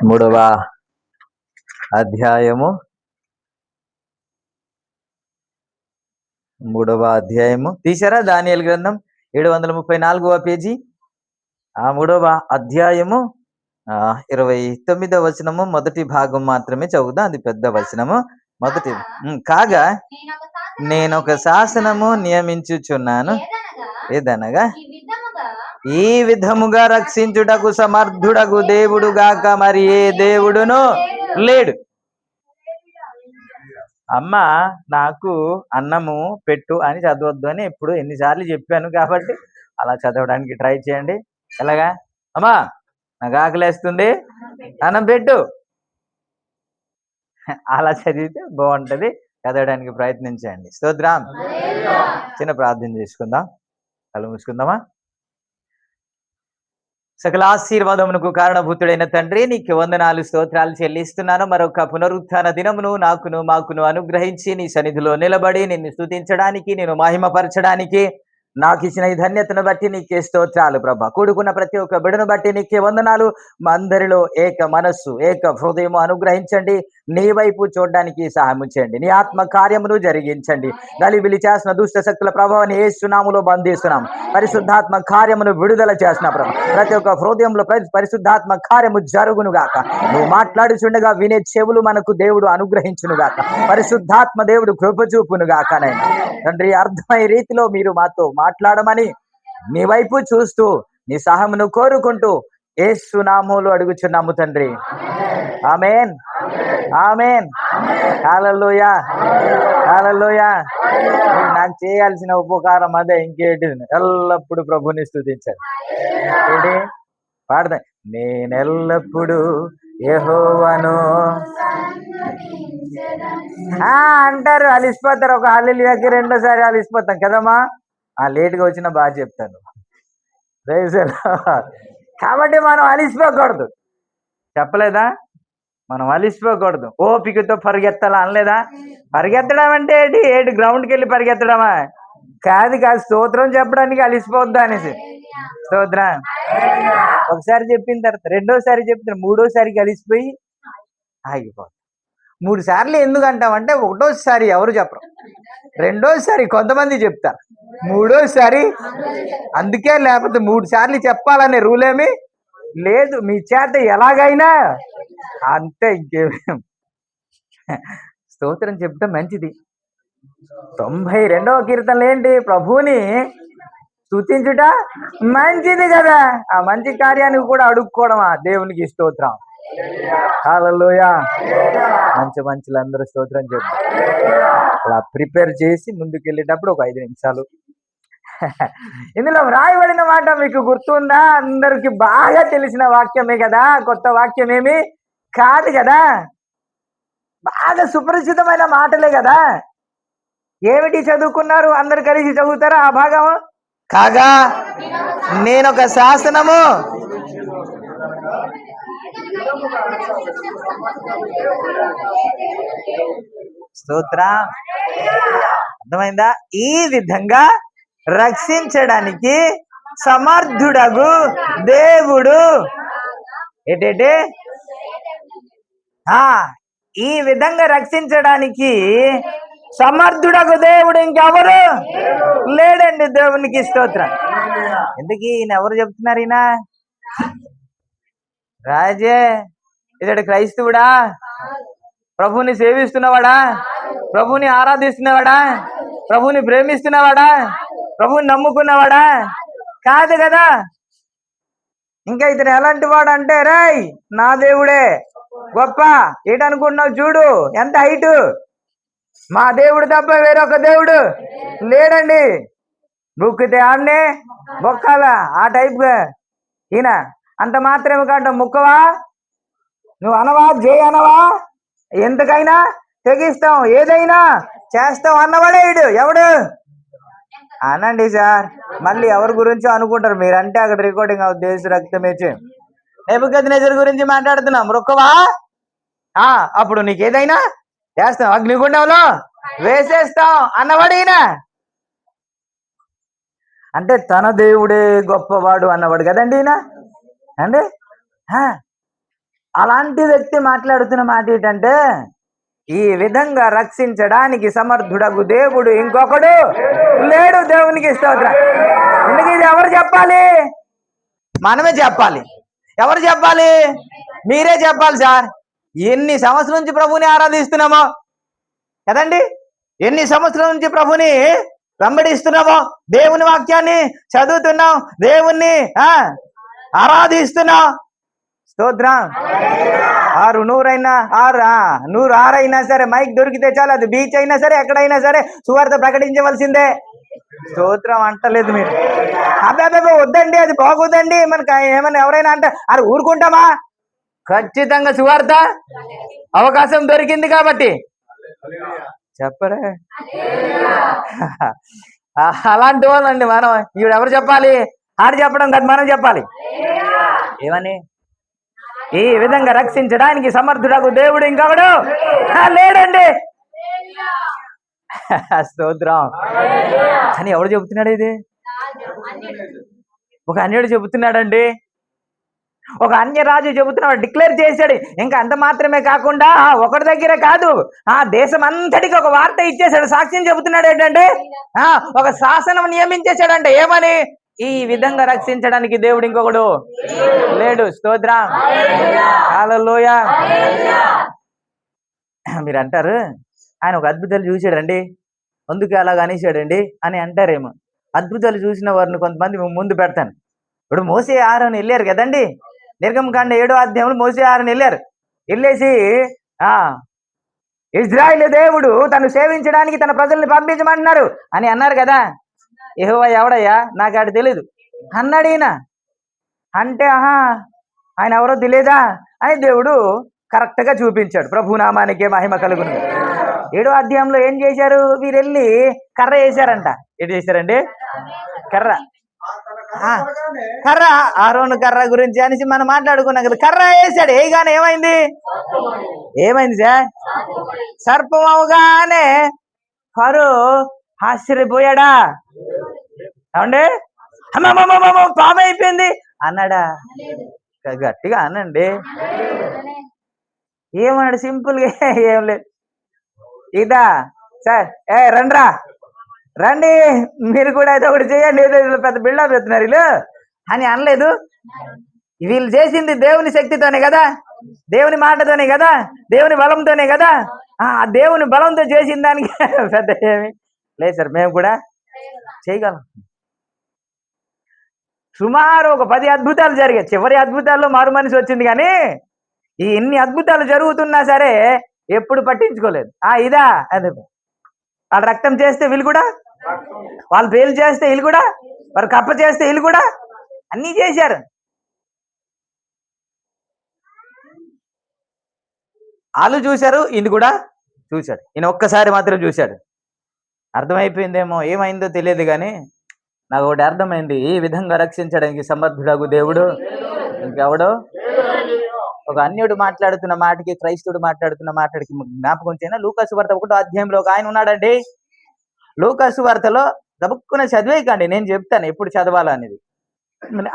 మూడవ అధ్యాయము తీసారా? దానియేలు గ్రంథం 734వ పేజీ. ఆ మూడవ అధ్యాయము 29వ వచనము మొదటి భాగం మాత్రమే చదువుదాం. అది పెద్ద వచనము. మొదటి కాగా నేనొక శాసనము నియమించుచున్నాను, ఏదనగా ఈ విధముగా రక్షించుటకు సమర్థుడగు దేవుడు గాక మరి ఏ దేవుడును లేడు. అమ్మ నాకు అన్నము పెట్టు అని చదవద్దు అని ఇప్పుడు ఎన్నిసార్లు చెప్పాను, కాబట్టి అలా చదవడానికి ట్రై చేయండి. ఎలాగా? అమ్మా నాకు ఆకలేస్తుంది, అన్నం పెట్టు, అలా చదివితే బాగుంటది. చదవడానికి ప్రయత్నించండి. స్తోత్రం. చిన్న ప్రార్థన చేసుకుందాం. కళ్ళు మూసుకుందామా? సకల ఆశీర్వాదమునకు కారణభూతుడైన తండ్రి, నీకు వందనాలు, స్తోత్రాలు చెల్లిస్తున్నాను. మరొక పునరుత్థాన దినమును మాకును అనుగ్రహించి నీ సన్నిధిలో నిలబడి నిన్ను స్తుతించడానికి, నేను మహిమపరచడానికి నాకు ఇచ్చిన ఈ ధన్యతను బట్టి నీకే స్తోత్రాలు ప్రభా. కూడుకున్న ప్రతి ఒక్క బిడను బట్టి నీకే వందనాలు. మా అందరిలో ఏక మనస్సు, ఏక హృదయము అనుగ్రహించండి. నీ వైపు చూడడానికి సహాయం చేయండి. నీ ఆత్మ కార్యమును జరిగించండి. గలిబిలి చేసిన దుష్ట శక్తుల ప్రభావాన్ని యేసు నామములో బంధిస్తున్నాం. పరిశుద్ధాత్మ కార్యమును విడుదల చేసిన ప్రభా, ప్రతి ఒక్క హృదయంలో పరిశుద్ధాత్మ కార్యము జరుగును గాక. నువ్వు మాట్లాడుచుండగా వినే చెవులు మనకు దేవుడు అనుగ్రహించును గాక. పరిశుద్ధాత్మ దేవుడు కృప చూపును గాక. నైనా తండ్రి, అర్థమయ్యే రీతిలో మీరు మాతో మాట్లాడమని నీ వైపు చూస్తూ నీ సహాయమును కోరుకుంటూ యేసు నామములో అడుగుచున్నాము తండ్రి. ఆమేన్, ఆమేన్, హల్లెలూయా, హల్లెలూయా. నాకు చేయాల్సిన ఉపకారం అదే, ఇంకేంటి? ఎల్లప్పుడూ ప్రభుని స్తుతించాలి. ఏంటి పాడదా? నేనెల్లప్పుడు యెహోవాను అంటారు, అలిసిపోతారు. ఒక హల్లెలూయాకి రెండోసారి అలిసిపోతాం కదమ్మా. లేట్గా వచ్చినా బాగా చెప్తాను. కాబట్టి మనం అలిసిపోకూడదు. చెప్పలేదా? మనం అలిసిపోకూడదు. ఓపికతో పరిగెత్తాలా అనలేదా? పరిగెత్తడం అంటే ఏంటి గ్రౌండ్కి వెళ్ళి పరిగెత్తడమా? కాదు కాదు, స్తోత్రం చెప్పడానికి అలిసిపోద్దా అనేసి. స్తోత్రం ఒకసారి చెప్పిన తర్వాత రెండోసారి చెప్తారు, మూడోసారికి అలిసిపోయి ఆగిపోతాం. 3 సార్లు ఎందుకు అంటామంటే, ఒకటోసారి ఎవరు చెప్పరు, రెండోసారి కొంతమంది చెప్తారు, మూడోసారి అందుకే. లేకపోతే 3 సార్లు చెప్పాలనే రూల్ ఏమి లేదు. మీ చేత ఎలాగైనా అంతే, ఇంకేం. స్తోత్రం చెప్తే మంచిది. 92వ కీర్తనలు ఏంటి? ప్రభువుని స్తుతించుట మంచిది కదా. ఆ మంచి కార్యానికి కూడా అడుక్కోవడమా? దేవునికి స్తోత్రం. హల్లెలూయా. మంచులందరూ స్తోత్రం చెప్తారు. అలా ప్రిపేర్ చేసి ముందుకు వెళ్ళేటప్పుడు ఒక 5 నిమిషాలు. ఇందులో వ్రాయబడిన మాట మీకు గుర్తుందా? అందరికి బాగా తెలిసిన వాక్యమే కదా, కొత్త వాక్యమేమి కాదు కదా, బాగా సుపరిచితమైన మాటలే కదా. ఏమిటి చదువుకున్నారు? అందరు కలిసి చదువుతారా ఆ భాగం? కాగా నేనొక శాసనము స్తోత్రం. అర్థమైందా? ఈ విధంగా రక్షించడానికి సమర్థుడగు దేవుడు. ఏంటంటే ఈ విధంగా రక్షించడానికి సమర్థుడగు దేవుడు ఇంకెవరు లేడండి. దేవునికి స్తోత్రం. ఎందుకు ఈయన ఎవరు చెప్తున్నారు? ఈయన రాజే, ఇతడు క్రైస్తవుడా? ప్రభుని సేవిస్తున్నవాడా? ప్రభుని ఆరాధిస్తున్నవాడా? ప్రభుని ప్రేమిస్తున్నవాడా? ప్రభుని నమ్ముకున్నవాడా? కాదు కదా. ఇంకా ఇతను ఎలాంటి వాడు అంటే, రేయ్ నా దేవుడే గొప్ప, ఏంటనుకుంటున్నావు? చూడు ఎంత హైటు, మా దేవుడు తప్ప వేరొక దేవుడు లేడండి. బుక్కితే ఆడనే బొక్కాలా, ఆ టైప్గా ఈయన. అంత మాత్రమే కాదు, ముక్కవా నువ్వు అనవా, జై అనవా, ఎంతకైనా తెగిస్తాం, ఏదైనా చేస్తాం అన్నవాడే వీడు. ఎవడు అనండి సార్. మళ్ళీ ఎవరి గురించో అనుకుంటారు మీరంటే, అక్కడ రికార్డింగ్ అవుతుంది. దేశ రక్తమేచి నెబుకద్నెజరు గురించి మాట్లాడుతున్నాం. మొక్కవా, అప్పుడు నీకు ఏదైనా చేస్తాం, అగ్నిగుండంలో వేసేస్తాం అన్నవాడు ఈయన. అంటే తన దేవుడే గొప్పవాడు అన్నవాడు కదండి ఈయన. అంటే అలాంటి వ్యక్తి మాట్లాడుతున్న మాట ఏంటంటే, ఈ విధంగా రక్షించడానికి సమర్థుడగు దేవుడు ఇంకొకడు లేడు. దేవునికి స్తోత్రం. ఎందుకు ఇది ఎవరు చెప్పాలి? మనమే చెప్పాలి. ఎవరు చెప్పాలి? మీరే చెప్పాలి సార్. ఎన్ని సంవత్సరాల నుంచి ప్రభుని ఆరాధిస్తున్నామో కదండి, ఎన్ని సంవత్సరాల నుంచి ప్రభుని వెంబడిస్తున్నామో, దేవుని వాక్యాన్ని చదువుతున్నాం, దేవుణ్ణి ఆరాధిస్తున్నాం. స్తోత్రం. 100 సరే, మైక్ దొరికితే చాలు, అది బీచ్ అయినా సరే, ఎక్కడైనా సరే సువార్త ప్రకటించవలసిందే. స్తోత్రం అంటలేదు మీరు. అబ్బాయి వద్దండి, అది బాగోదండి, మనకి ఏమన్నా ఎవరైనా అంటే అది ఊరుకుంటామా? ఖచ్చితంగా సువార్త అవకాశం దొరికింది కాబట్టి చెప్పరే. అలాంటి వాళ్ళండి మనం. ఈవిడ ఎవరు చెప్పాలి? ఆడు చెప్పడం కాదు, మనం చెప్పాలి. ఏమని? ఈ విధంగా రక్షించడానికి సమర్థుడగు దేవుడు ఇంకొకడు లేడండి. స్తోత్రం. అని ఎవడు చెబుతున్నాడు? ఇది ఒక అన్యుడు చెబుతున్నాడండి. ఒక అన్యరాజు చెబుతున్నాడు, డిక్లేర్ చేశాడు. ఇంకా అంత మాత్రమే కాకుండా ఒకటి దగ్గరే కాదు, దేశం అంతటికి ఒక వార్త ఇచ్చేసాడు, సాక్ష్యం చెబుతున్నాడు. ఏంటంటే ఒక శాసనం నియమించేశాడంటే ఏమని? ఈ విధంగా రక్షించడానికి దేవుడు ఇంకొకడు లేడు. స్తోత్రం. హల్లెలూయా. మీరు అంటారు, ఆయన ఒక అద్భుతాలు చూశాడండి అందుకే అలాగ అనేసాడండి అని అంటారేమో. అద్భుతాలు చూసిన వారిని కొంతమంది ముందు పెడతాను. ఇప్పుడు మోసే ఆరోను వెళ్ళారు కదండి, నిర్గమకాండ 7వ అధ్యాయంలో మోసే ఆరోను వెళ్ళేసి ఇజ్రాయేలు దేవుడు తను సేవించడానికి తన ప్రజల్ని పంపించమంటున్నారు అని అన్నారు కదా. యెహోవా ఎవడయ్యా? నాకు ఆడు తెలీదు అన్నాడు ఈయన. అంటే ఆయన ఎవరో తెలియదా అని దేవుడు కరెక్ట్ గా చూపించాడు. ప్రభునామానికే మహిమ కలుగును. 7వ అధ్యాయంలో ఏం చేశారు? వీరు వెళ్ళి కర్ర వేశారంట. ఏం చేశారండి? కర్ర ఆరోను కర్ర గురించి అనేసి మనం మాట్లాడుకున్నాం కదా. కర్ర వేసాడు, వేయగానే ఏమైంది సార్? సర్పం అవగానే ఫరో ఆశ్చర్యపోయాడా? ఏమండి? పాము అయిపోయింది అన్నాడా? గట్టిగా అనండి. ఏమన్నాడు? సింపుల్ గా ఏం లేదు. ఇదా సార్, రండి మీరు కూడా ఏదో ఒకటి చేయండి, ఏదో పెద్ద బిల్డప్ చెప్తున్నారు వీళ్ళు అని అనలేదు. వీళ్ళు చేసింది దేవుని శక్తితోనే కదా, దేవుని మాటతోనే కదా, దేవుని బలంతోనే కదా. దేవుని బలంతో చేసిన దానికి పెద్ద ఏమి లేదు సార్. మేము కూడా చేయగలం. సుమారు ఒక 10 అద్భుతాలు జరిగాయి. చివరి అద్భుతాల్లో మారు మనిషి వచ్చింది, కానీ ఈ ఎన్ని అద్భుతాలు జరుగుతున్నా సరే ఎప్పుడు పట్టించుకోలేదు. ఇదా అదే వాళ్ళు రక్తం చేస్తే వీళ్ళు కూడా, వాళ్ళు పేలు చేస్తే వీళ్ళు కూడా, వారు కప్ప చేస్తే వీళ్ళు కూడా అన్నీ చేశారు. వాళ్ళు చూశారు, ఈయన కూడా చూశాడు. ఈయన ఒక్కసారి మాత్రం చూశాడు. అర్థమైపోయిందేమో, ఏమైందో తెలియదు, కానీ నాకు ఒకటి అర్థమైంది. ఈ విధంగా రక్షించడానికి సమర్థుడగు దేవుడు ఇంకెవడో. ఒక అన్యుడు మాట్లాడుతున్న మాటకి, క్రైస్తవుడు మాట్లాడుతున్న మాటకి జ్ఞాపకం చేయన లూకాసు వార్త 1వ అధ్యాయంలో ఒక ఆయన ఉన్నాడండి. లూకాసు వార్తలో దబుక్కున చదివేయకండి, నేను చెప్తాను ఎప్పుడు చదవాలనేది.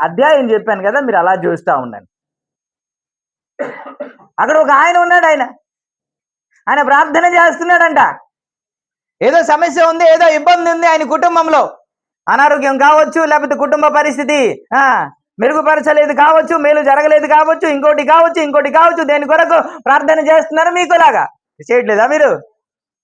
అధ్యాయం చెప్పాను కదా, మీరు అలా చూస్తూ ఉండండి. అక్కడ ఒక ఆయన ఉన్నాడు. ఆయన ప్రార్థన చేస్తున్నాడంట. ఏదో సమస్య ఉంది, ఏదో ఇబ్బంది ఉంది ఆయన కుటుంబంలో. అనారోగ్యం కావచ్చు, లేకపోతే కుటుంబ పరిస్థితి మెరుగుపరచలేదు కావచ్చు, మేలు జరగలేదు కావచ్చు, ఇంకోటి కావచ్చు. దేని కొరకు ప్రార్థన చేస్తున్నారు? మీకులాగా చేయట్లేదా మీరు?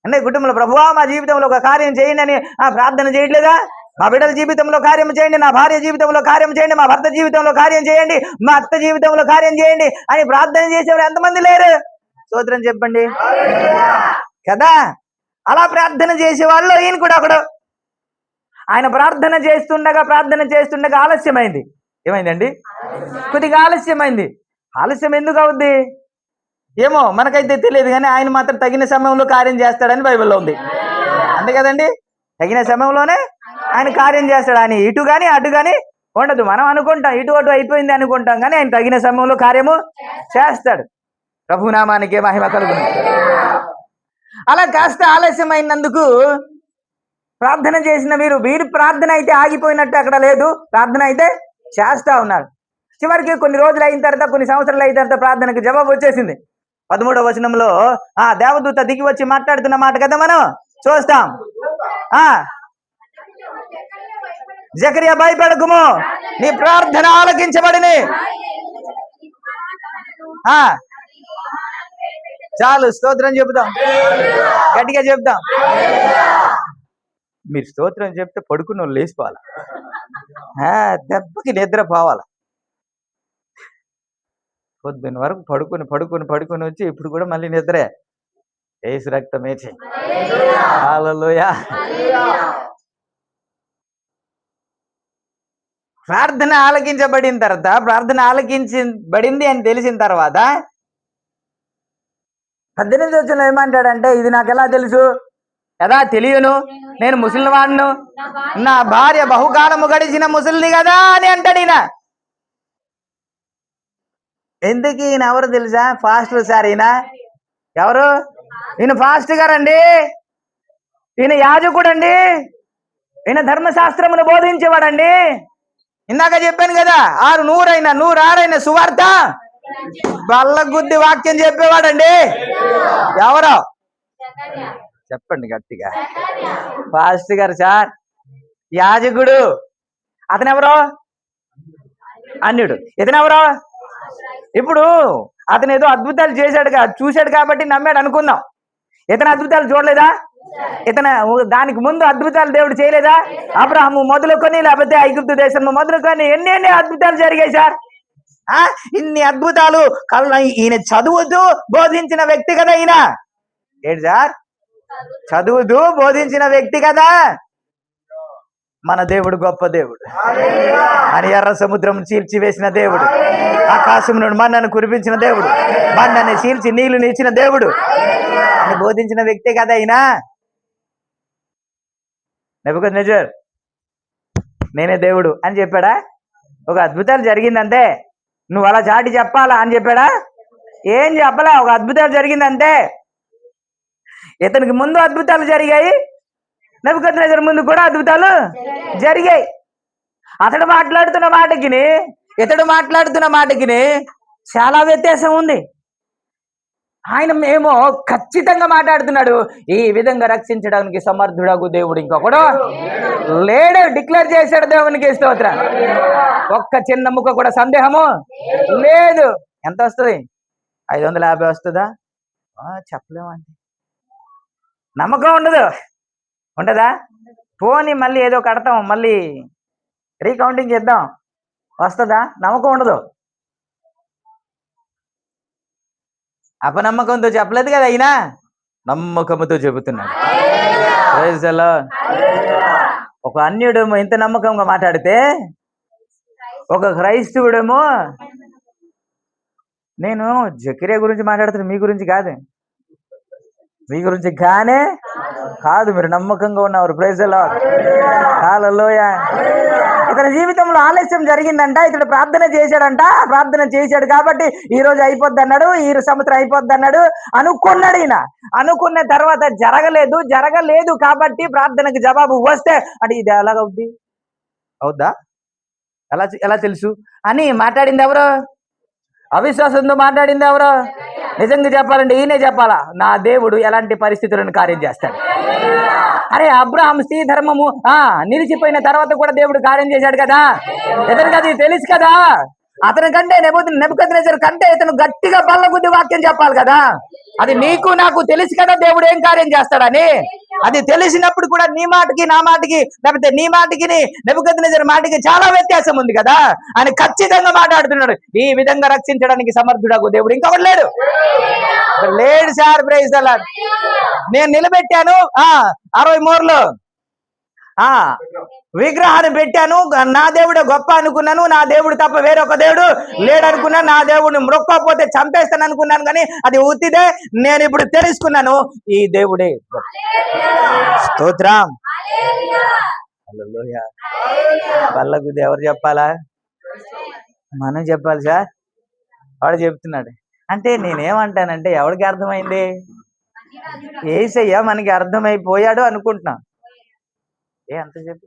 అంటే కుటుంబంలో ప్రభువా మా జీవితంలో ఒక కార్యం చేయండి అని ప్రార్థన చేయట్లేదా? మా బిడ్డల జీవితంలో కార్యం చేయండి, నా భార్య జీవితంలో కార్యం చేయండి, మా భర్త జీవితంలో కార్యం చేయండి, మా అత్త జీవితంలో కార్యం చేయండి అని ప్రార్థన చేసేవారు ఎంతమంది లేరు? స్తోత్రం చెప్పండి కదా. అలా ప్రార్థన చేసే వాళ్ళు ఈయన కూడా ఒకడు. ఆయన ప్రార్థన చేస్తుండగా ఆలస్యమైంది. ఏమైందండి? కొద్దిగా ఆలస్యమైంది. ఆలస్యం ఎందుకు అవుద్ది ఏమో మనకైతే తెలియదు, కానీ ఆయన మాత్రం తగిన సమయంలో కార్యం చేస్తాడని బైబిల్లో ఉంది. అంతే కదండి? తగిన సమయంలోనే ఆయన కార్యం చేస్తాడు. ఆయన ఇటు కానీ అటు కానీ ఉండదు. మనం అనుకుంటాం ఇటు అటు అయిపోయింది అనుకుంటాం, కానీ ఆయన తగిన సమయంలో కార్యము చేస్తాడు. ప్రభునామానికే మహిమ కలుగును. అలా కాస్త ఆలస్యమైనందుకు ప్రార్థన చేసిన వీరు ప్రార్థన అయితే ఆగిపోయినట్టు అక్కడ లేదు, ప్రార్థన అయితే చేస్తా ఉన్నారు. చివరికి కొన్ని రోజులు అయిన తర్వాత, కొన్ని సంవత్సరాలు అయిన తర్వాత ప్రార్థనకు జవాబు వచ్చేసింది. 13వ వచనంలో ఆ దేవదూత దిగి వచ్చి మాట్లాడుతున్న మాట కదా మనం చూస్తాం. జకరియా భయపడకుము, నీ ప్రార్థన ఆలకించబడిని. చాలు, స్తోత్రం చెబుదాం, గట్టిగా చెప్దాం. మీరు స్తోత్రం చెప్తే పడుకున్న వాళ్ళు లేచిపోవాలి, దెబ్బకి నిద్ర పోవాలి. పొద్దున్న వరకు పడుకుని పడుకుని పడుకుని వచ్చి ఇప్పుడు కూడా మళ్ళీ నిద్రే. యేసు రక్తమేచి. హల్లెలూయా. ప్రార్థన ఆలకించబడిన తర్వాత, ప్రార్థన ఆలకించబడింది అని తెలిసిన తర్వాత 18 వచనంలో ఏమంటాడంటే, ఇది నాకు ఎలా తెలుసు కదా, తెలియను, నేను ముసలివాణ్ణు, నా భార్య బహుకాలము గడిచిన ముసలిది కదా అని అంటాడు. ఈయన ఎందుకు, ఈయన ఎవరు తెలుసా? Pastor sir. ఈయన ఎవరు? ఈయన ఫాస్ట్ గారండి, ఈయన యాజకుడండి, ఈయన ధర్మశాస్త్రమును బోధించేవాడండి. ఇందాక చెప్పాను కదా, 100 106 సువార్త బల్లగుద్ది వాక్యం చెప్పేవాడండి. ఎవరో చెప్పండి గట్టిగా. ఫాస్ట్ గారు సార్, యాజకుడు. అతను ఎవరో? అన్యుడు. ఇతనెవరో? ఇప్పుడు అతను ఏదో అద్భుతాలు చూశాడు కాబట్టి నమ్మాడు అనుకుందాం. ఇతను అద్భుతాలు చూడలేదా? ఇతను దానికి ముందు అద్భుతాలు దేవుడు చేయలేదా? అబ్రహాము మొదలుకొని, లేకపోతే ఐగుప్తు దేశము మొదలుకొని ఎన్ని అద్భుతాలు జరిగాయి సార్. ఇన్ని అద్భుతాలు ఈయన చదువుతూ బోధించిన వ్యక్తి కదా. ఈయన ఏంటి సార్? చదువుతూ బోధించిన వ్యక్తి కదా. మన దేవుడు గొప్ప దేవుడు. అని ఎర్ర సముద్రం చీల్చివేసిన దేవుడు, ఆకాశం నుండి మన్నను కురిపించిన దేవుడు, మన్నని చీల్చి నీళ్లు ఇచ్చిన దేవుడు అని బోధించిన వ్యక్తే కదా ఈయన. నెబుకద్నెజర్ నేనే దేవుడు అని చెప్పాడా? ఒక అద్భుతాలు జరిగిందంటే నువ్వు అలా చాటి చెప్పాలా అని చెప్పాడా? ఏం చెప్పలా. ఒక అద్భుతాలు జరిగిందంటే ఇతనికి ముందు అద్భుతాలు జరిగాయి, నెబుకద్నెజర్ ముందు కూడా అద్భుతాలు జరిగాయి. ఇతడు మాట్లాడుతున్న మాటకిని చాలా వ్యత్యాసం ఉంది. ఆయన ఏమో ఖచ్చితంగా మాట్లాడుతున్నాడు, ఈ విధంగా రక్షించడానికి సమర్థుడగు దేవుడు ఇంకొకడు లేడు. డిక్లేర్ చేశాడు దేవునికి స్తోత్రం. ఒక్క చిన్న ముక్క కూడా సందేహము లేదు. ఎంత వస్తుంది? 550 వస్తుందా? చెప్పలేమండి. నమ్మకం ఉండదా? పోనీ మళ్ళీ ఏదో కడతాం, మళ్ళీ రీకౌంటింగ్ చేద్దాం, వస్తుందా? నమ్మకం ఉండదు. అపనమ్మకంతో చెప్పలేదు కదా, అయినా నమ్మకంతో చెబుతున్నాడు. ఒక అన్యుడేమో ఇంత నమ్మకంగా మాట్లాడితే, ఒక క్రైస్తవుడేమో, నేను జకరియా గురించి మాట్లాడుతున్నా, మీ గురించి కాదు, మీ గురించి కాదు. మీరు నమ్మకంగా ఉన్నవారు. Praise the lord. హల్లెలూయా. ఇతని జీవితంలో ఆలస్యం జరిగిందంట. ఇతడు ప్రార్థన చేశాడు కాబట్టి ఈ రోజు అయిపోద్ది అన్నాడు, ఈ సంవత్సరం అయిపోద్ది అన్నాడు అనుకున్నాడు. ఈయన అనుకున్న తర్వాత జరగలేదు కాబట్టి ప్రార్థనకు జవాబు వస్తే అంటే ఇది ఎలాగవుద్ది, అవుద్దా, ఎలా తెలుసు అని మాట్లాడింది ఎవరు? అవిశ్వాసంతో మాట్లాడింది ఎవరు? నిజంగా చెప్పాలంటే ఈయనే చెప్పాలా, నా దేవుడు ఎలాంటి పరిస్థితులను కార్యం చేస్తాడు. అరే, అబ్రహాం స్త్రీ ధర్మము నిలిచిపోయిన తర్వాత కూడా దేవుడు కార్యం చేశాడు కదా. ఇతనికి అది తెలుసు కదా. అతని కంటే నెబుకద్నెజర్ కంటే ఇతను గట్టిగా బల్లగుద్ది వాక్యం చెప్పాలి కదా. అది నీకు నాకు తెలుసు కదా దేవుడు ఏం కార్యం చేస్తాడని. అది తెలిసినప్పుడు కూడా నీ మాటకి నా మాటకి, లేకపోతే నీ మాటకి నెబుకద్నెజర్ మాటకి చాలా వ్యత్యాసం ఉంది కదా. ఆయన ఖచ్చితంగా మాట్లాడుతున్నాడు, ఈ విధంగా రక్షించడానికి సమర్థుడగు దేవుడు ఇంకొకటి లేడు సార్. Praise the lord. నేను నిలబెట్టాను 60 మూరలు విగ్రహాన్ని పెట్టాను, నా దేవుడే గొప్ప అనుకున్నాను, నా దేవుడు తప్ప వేరొక దేవుడు లేడనుకున్నాను, నా దేవుడిని మొక్కకపోతే చంపేస్తాను అనుకున్నాను, కానీ అది ఉత్తిదే. నేను ఇప్పుడు తెలుసుకున్నాను, ఈ దేవుడే. స్తోత్రం. హల్లెలూయా. వాళ్ళకు ఎవరు చెప్పాలా? మనం చెప్పాలి సార్. వాడు చెప్తున్నాడు అంటే నేనేమంటానంటే, ఎవరికి అర్థమైంది? యేసయ్య మనకి అర్థమైపోయాడు అనుకుంటున్నాం. అంత చెప్పు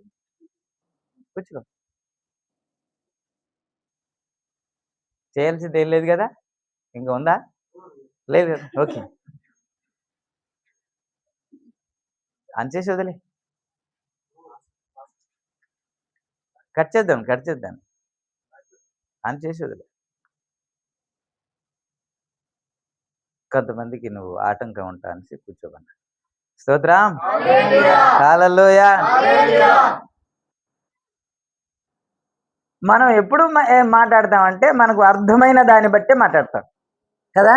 కూర్చో. చేయాల్సింది ఏం లేదు కదా, ఇంకా ఉందా? లేదు కదా, ఓకే. ఆన్ చేసి వదిలే, కట్ చేద్దాం ఆన్ చేసి వదిలే. కొంతమందికి నువ్వు ఆటంకం ఉంటా అనేసి కూర్చోమన్నా. స్తోత్రం, హల్లెలూయా. మనం ఎప్పుడు ఏం మాట్లాడతామంటే మనకు అర్థమైన దాన్ని బట్టే మాట్లాడతాం కదా.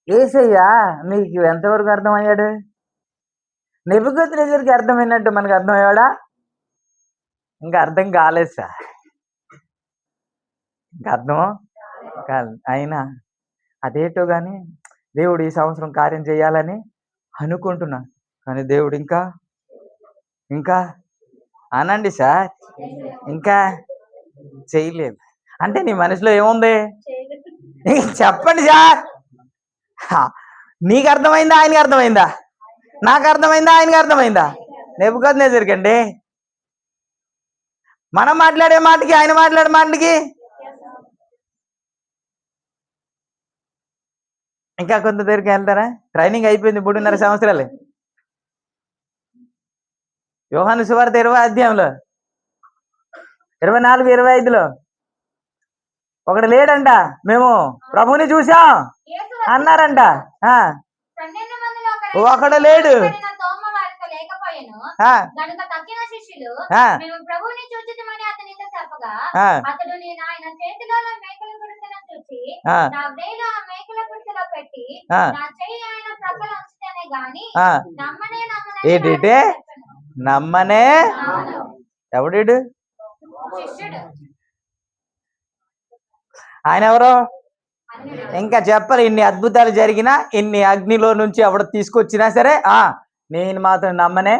యేసయ్య నీకు ఎంతవరకు అర్థమయ్యాడు? నెబుకద్నెజరుకి అర్థమైనట్టు మనకు అర్థమయ్యాడా? ఇంకా అర్థం కాలేదు సార్, ఇంకా అర్థం కాలేదు. అయినా అదేటో కానీ దేవుడు ఈ సంవత్సరం కార్యం చేయాలని అనుకుంటున్నా, కానీ దేవుడు ఇంకా ఇంకా అనండి సార్, ఇంకా చేయలేదు. అంటే నీ మనసులో ఏముంది? చెప్పండి సార్. నీకు అర్థమైందా? ఆయనకి అర్థమైందా? నాకు అర్థమైందా? ఆయనకి అర్థమైందా? నెబుకద్నెజరుకండి మనం మాట్లాడే మాటకి ఆయన మాట్లాడే మాటకి ఇంకా కొంత దగ్గరికి వెళ్తారా? ట్రైనింగ్ అయిపోయింది 3.5 సంవత్సరాలు. యోహాను సువార్త 20 అధ్యాయంలో 24, 25లో ఒకడు లేడంట, మేము ప్రభుని చూసాం అన్నారంట. ఒకడు లేడు. ఏంటి నమ్మనే? ఎవడు ఆయన? ఎవరు? ఇంకా చెప్పరు. ఇన్ని అద్భుతాలు జరిగినా, ఇన్ని అగ్నిలో నుంచి ఎవడు తీసుకొచ్చినా సరే నేను మాత్రం నమ్మనే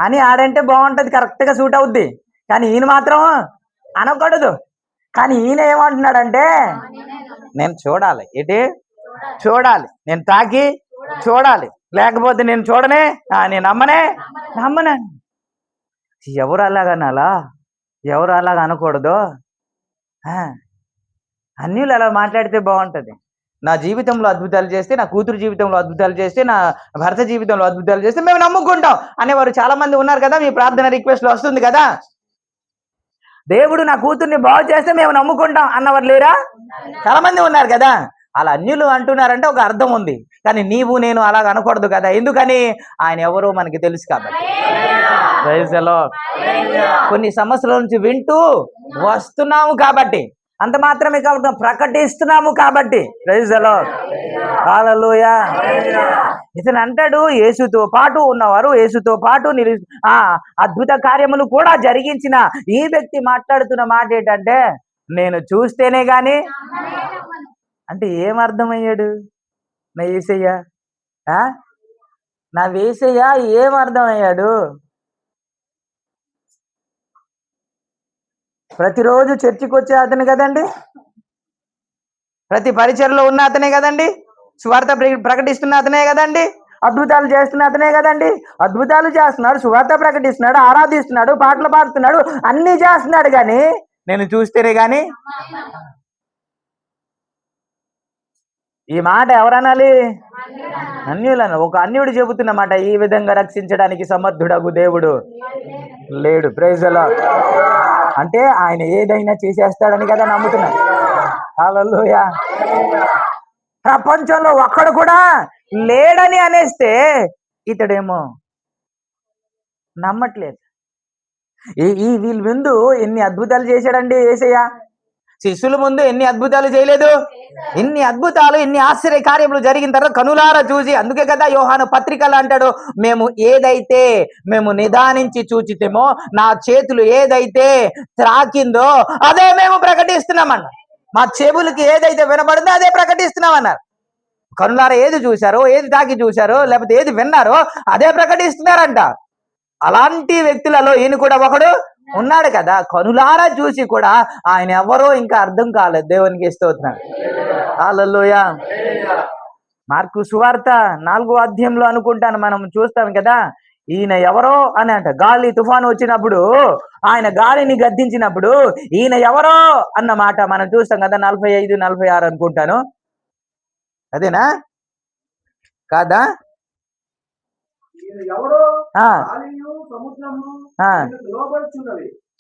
అని ఆడంటే బాగుంటది, కరెక్ట్ గా సూట్ అవుద్ది. కానీ ఈయన మాత్రం అనకూడదు. కానీ ఈయన ఏమంటున్నాడంటే నేను చూడాలి. ఏంటి చూడాలి? నేను తాకి చూడాలి, లేకపోతే నేను చూడనే, నేను నమ్మనే. ఎవరు అలాగనాలా? ఎవరు అలాగ అనకూడదు. అన్యులు అలా మాట్లాడితే బాగుంటది. నా జీవితంలో అద్భుతాలు చేస్తే, నా కూతురు జీవితంలో అద్భుతాలు చేస్తే, నా భర్త జీవితంలో అద్భుతాలు చేస్తే మేము నమ్ముకుంటాం అనేవారు చాలా మంది ఉన్నారు కదా. మీ ప్రార్థన రిక్వెస్ట్ వస్తుంది కదా, దేవుడు నా కూతుర్ని బాగు చేస్తే మేము నమ్ముకుంటాం అన్నవారు లేరా? చాలా మంది ఉన్నారు కదా. అలా అన్యులు అంటున్నారంటే ఒక అర్థం ఉంది. కానీ నీవు నేను అలాగ అనకూడదు కదా. ఎందుకని? ఆయన ఎవరో మనకి తెలుసు కాబట్టి. Praise the lord. కొన్ని సంవత్సరాల నుంచి వింటూ వస్తున్నాము కాబట్టి, అంత మాత్రమే కాబట్టి ప్రకటిస్తున్నాము కాబట్టి. ప్రైజ్ ది లార్డ్, హల్లెలూయా. ఇతను అంటాడు, యేసుతో పాటు ఉన్నవారు, యేసుతో పాటు అద్భుత కార్యములు కూడా జరిగించిన ఈ వ్యక్తి మాట్లాడుతున్న మాట ఏంటంటే నేను చూస్తేనే గాని. అంటే ఏమర్థమయ్యాడు నా యేసయ్య? నా యేసయ్య ఏమర్థమయ్యాడు? ప్రతిరోజు చర్చికి వచ్చే అతను కదండి, ప్రతి పరిచర్లో ఉన్న అతనే కదండి, సువార్త ప్రకటిస్తున్న అతనే కదండి, అద్భుతాలు చేస్తున్న అతనే కదండి. అద్భుతాలు చేస్తున్నాడు, సువార్త ప్రకటిస్తున్నాడు, ఆరాధిస్తున్నాడు, పాటలు పాడుతున్నాడు, అన్ని చేస్తున్నాడు. కానీ నేను చూస్తేనే గాని. ఈ మాట ఎవరనాలి? అన్యులను. ఒక అన్యుడు చెబుతున్న మాట, ఈ విధంగా రక్షించడానికి సమర్థుడగు దేవుడు లేడు. Praise the lord. అంటే ఆయన ఏదైనా చేసేస్తాడని కదా నమ్ముతున్నాడు. హల్లెలూయా. ప్రపంచంలో ఒక్కడు కూడా లేడని అనేస్తే ఇతడేమో నమ్మట్లేదు. ఈ వీళ్ళ ముందు ఎన్ని అద్భుతాలు చేశాడండి యేసయ్య. శిష్యుల ముందు ఎన్ని అద్భుతాలు చేయలేదు? ఇన్ని అద్భుతాలు, ఇన్ని ఆశ్చర్య కార్యములు జరిగిన తర్వాత కనులారా చూసి, అందుకే కదా యోహాను పత్రికలు అంటాడు, మేము నిదానించి చూచితేమో, నా చేతులు ఏదైతే త్రాకిందో అదే మేము ప్రకటిస్తున్నామన్న. మా చెవులకి ఏదైతే వినబడిందో అదే ప్రకటిస్తున్నామన్నారు. కనులారా ఏది చూశారో, ఏది తాకి చూశారో, లేకపోతే ఏది విన్నారో అదే ప్రకటిస్తున్నారంట. అలాంటి వ్యక్తులలో ఈయన కూడా ఒకడు ఉన్నాడు కదా. కనులారా చూసి కూడా ఆయన ఎవరో ఇంకా అర్థం కాలేదు. దేవునికి స్తోత్రం, హల్లెలూయా. మార్కు సువార్త 4వ అధ్యాయంలో అనుకుంటాను మనం చూస్తాం కదా, ఈయన ఎవరో అని అంట. గాలి తుఫాను వచ్చినప్పుడు ఆయన గాలిని గద్దించినప్పుడు ఈయన ఎవరో అన్న మాట మనం చూస్తాం కదా. 45, 46 అనుకుంటాను. అదేనా కాదా?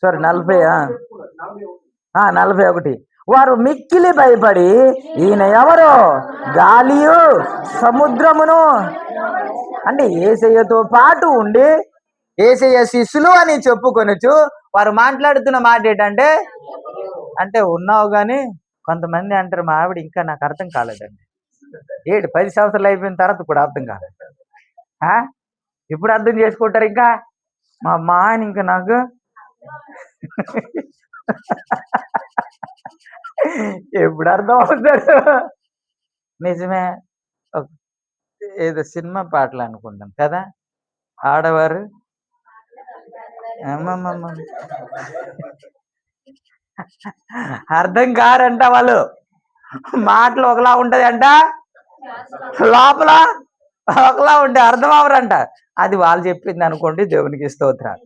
సారీ 40, 41. వారు మిక్కిలి భయపడి ఈయన ఎవరో గాలియు సముద్రమును, అంటే యేసయ్యతో పాటు ఉండి యేసయ్య శిష్యులు అని చెప్పుకొనొచ్చు వారు మాట్లాడుతున్న మాట ఏంటంటే, అంటే ఉన్నావు కానీ కొంతమంది అంటారు మా ఆవిడ ఇంకా నాకు అర్థం కాలేదండి. 10 సంవత్సరాలు అయిపోయిన తర్వాత ఇప్పుడు అర్థం కాలేదు. ఇప్పుడు అర్థం చేసుకుంటారు ఇంకా మా ఆయన ఇంకా నాకు ఎప్పుడు అర్థం అవుతాడు. నిజమే. ఏదో సినిమా పాటలు అనుకుంటాం కదా, ఆడవారు అర్థం కారంట. వాళ్ళు మాటలు ఒకలా ఉంటది అంట, లోపల ఒకలా ఉంటే అర్థం అవరంట. అది వాళ్ళు చెప్పింది అనుకోండి. దేవునికి స్తోత్రాలు.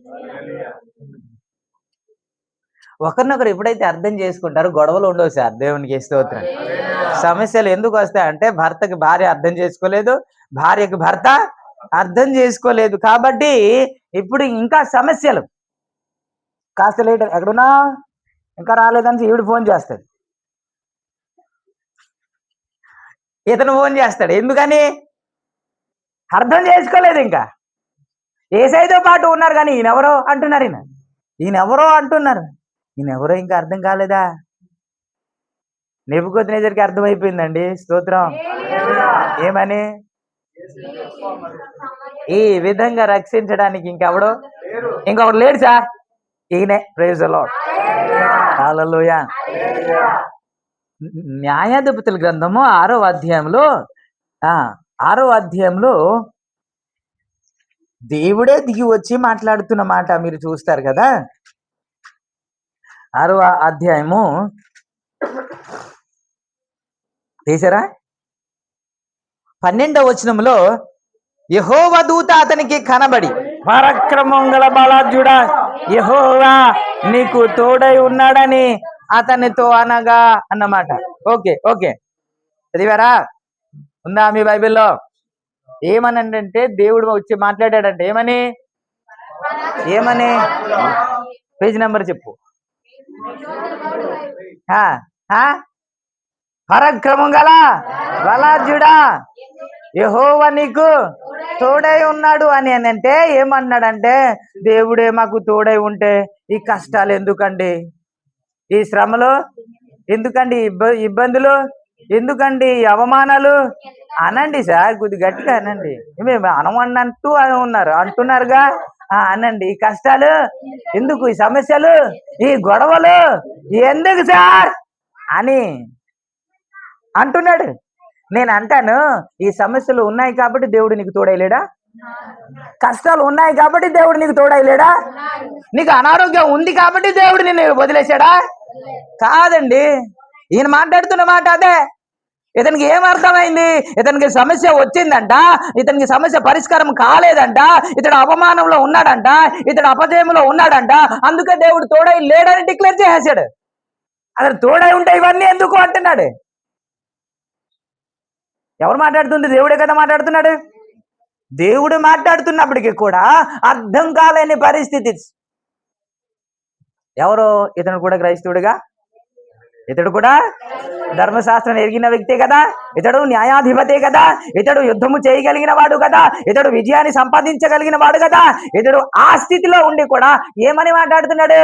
ఒకరినొకరు ఎప్పుడైతే అర్థం చేసుకుంటారో గొడవలు ఉండవు సార్. దేవునికి స్తోత్రం. సమస్యలు ఎందుకు వస్తాయంటే భర్తకి భార్య అర్థం చేసుకోలేదు, భార్యకి భర్త అర్థం చేసుకోలేదు. కాబట్టి ఇప్పుడు ఇంకా సమస్యలు. కాస్త లేట్, ఎక్కడున్నా ఇంకా రాలేదని ఈవిడ ఫోన్ చేస్తాడు, ఇతను ఫోన్ చేస్తాడు. ఎందుకని? అర్థం చేసుకోలేదు. ఇంకా యేసయ్యతో పాటు ఉన్నారు కానీ ఈయనెవరో అంటున్నారు. ఈయనెవరో అంటున్నారు. ఈయనెవరో ఇంకా అర్థం కాలేదా? నెబుకద్నెజరుకి అర్థమైపోయిందండి. స్తోత్రం. ఏమని? ఈ విధంగా రక్షించడానికి ఇంకెవడో ఇంకొకడు లేడు సార్, ఈయనే. Praise the lord. హల్లెలూయా. న్యాయాధిపతుల గ్రంథము 6వ అధ్యాయంలో దేవుడే దిగి వచ్చి మాట్లాడుతున్న మాట మీరు చూస్తారు కదా. 6వ అధ్యాయము తీసారా? 12వ వచనంలో యెహోవా దూత అతనికి కనబడి, పరాక్రమం గల బలాఢ్యుడా, యెహోవా నీకు తోడై ఉన్నాడని అతనితో అనగా అన్నమాట. ఓకే ఓకే చదివారా? ఉందా మీ బైబిల్లో? ఏమనంటే దేవుడు వచ్చి మాట్లాడాడంటే ఏమని పేజ్ నెంబర్ చెప్పు. పరాక్రమం గల బలాఢ్యుడా, యెహోవా నీకు తోడై ఉన్నాడు అని అంటే ఏమన్నాడంటే, దేవుడే మాకు తోడై ఉంటే ఈ కష్టాలు ఎందుకండి, ఈ శ్రమలు ఎందుకండి, ఇబ్బందులు ఎందుకండి, అవమానాలు అనండి సార్. కొద్ది గట్టిగా అనండి. మేము అనమన్నట్టు అంటున్నారుగా. అనండి. ఈ కష్టాలు ఎందుకు, ఈ సమస్యలు, ఈ గొడవలు ఎందుకు సార్ అని అంటున్నాడు. నేను అంటాను, ఈ సమస్యలు ఉన్నాయి కాబట్టి దేవుడు నీకు తోడైలేడా? కష్టాలు ఉన్నాయి కాబట్టి దేవుడు నీకు తోడైలేడా? నీకు అనారోగ్యం ఉంది కాబట్టి దేవుడు నిన్ను వదిలేశాడా? కాదండి. ఈయన మాట్లాడుతున్న మాట అదే. ఇతనికి ఏమర్థమైంది? ఇతనికి సమస్య వచ్చిందంట, ఇతనికి సమస్య పరిష్కారం కాలేదంట, ఇతడు అవమానంలో ఉన్నాడంట, ఇతడు అపజయంలో ఉన్నాడంట. అందుకే దేవుడు తోడై లేడని డిక్లేర్ చేసేసాడు. అతను తోడై ఉంటే ఇవన్నీ ఎందుకు అంటున్నాడు. ఎవరు మాట్లాడుతుంది? దేవుడే కదా మాట్లాడుతున్నాడు. దేవుడు మాట్లాడుతున్నప్పటికీ కూడా అర్థం కాలేని పరిస్థితి. ఎవరు? ఇతను కూడా క్రైస్తవుడిగా, ఇతడు కూడా ధర్మశాస్త్రం ఎరిగిన వ్యక్తే కదా, ఇతడు న్యాయాధిపతే కదా, ఇతడు యుద్ధము చేయగలిగిన వాడు కదా, ఇతడు విజయాన్ని సంపాదించగలిగిన వాడు కదా. ఇతడు ఆ స్థితిలో ఉండి కూడా ఏమని మాట్లాడుతున్నాడు?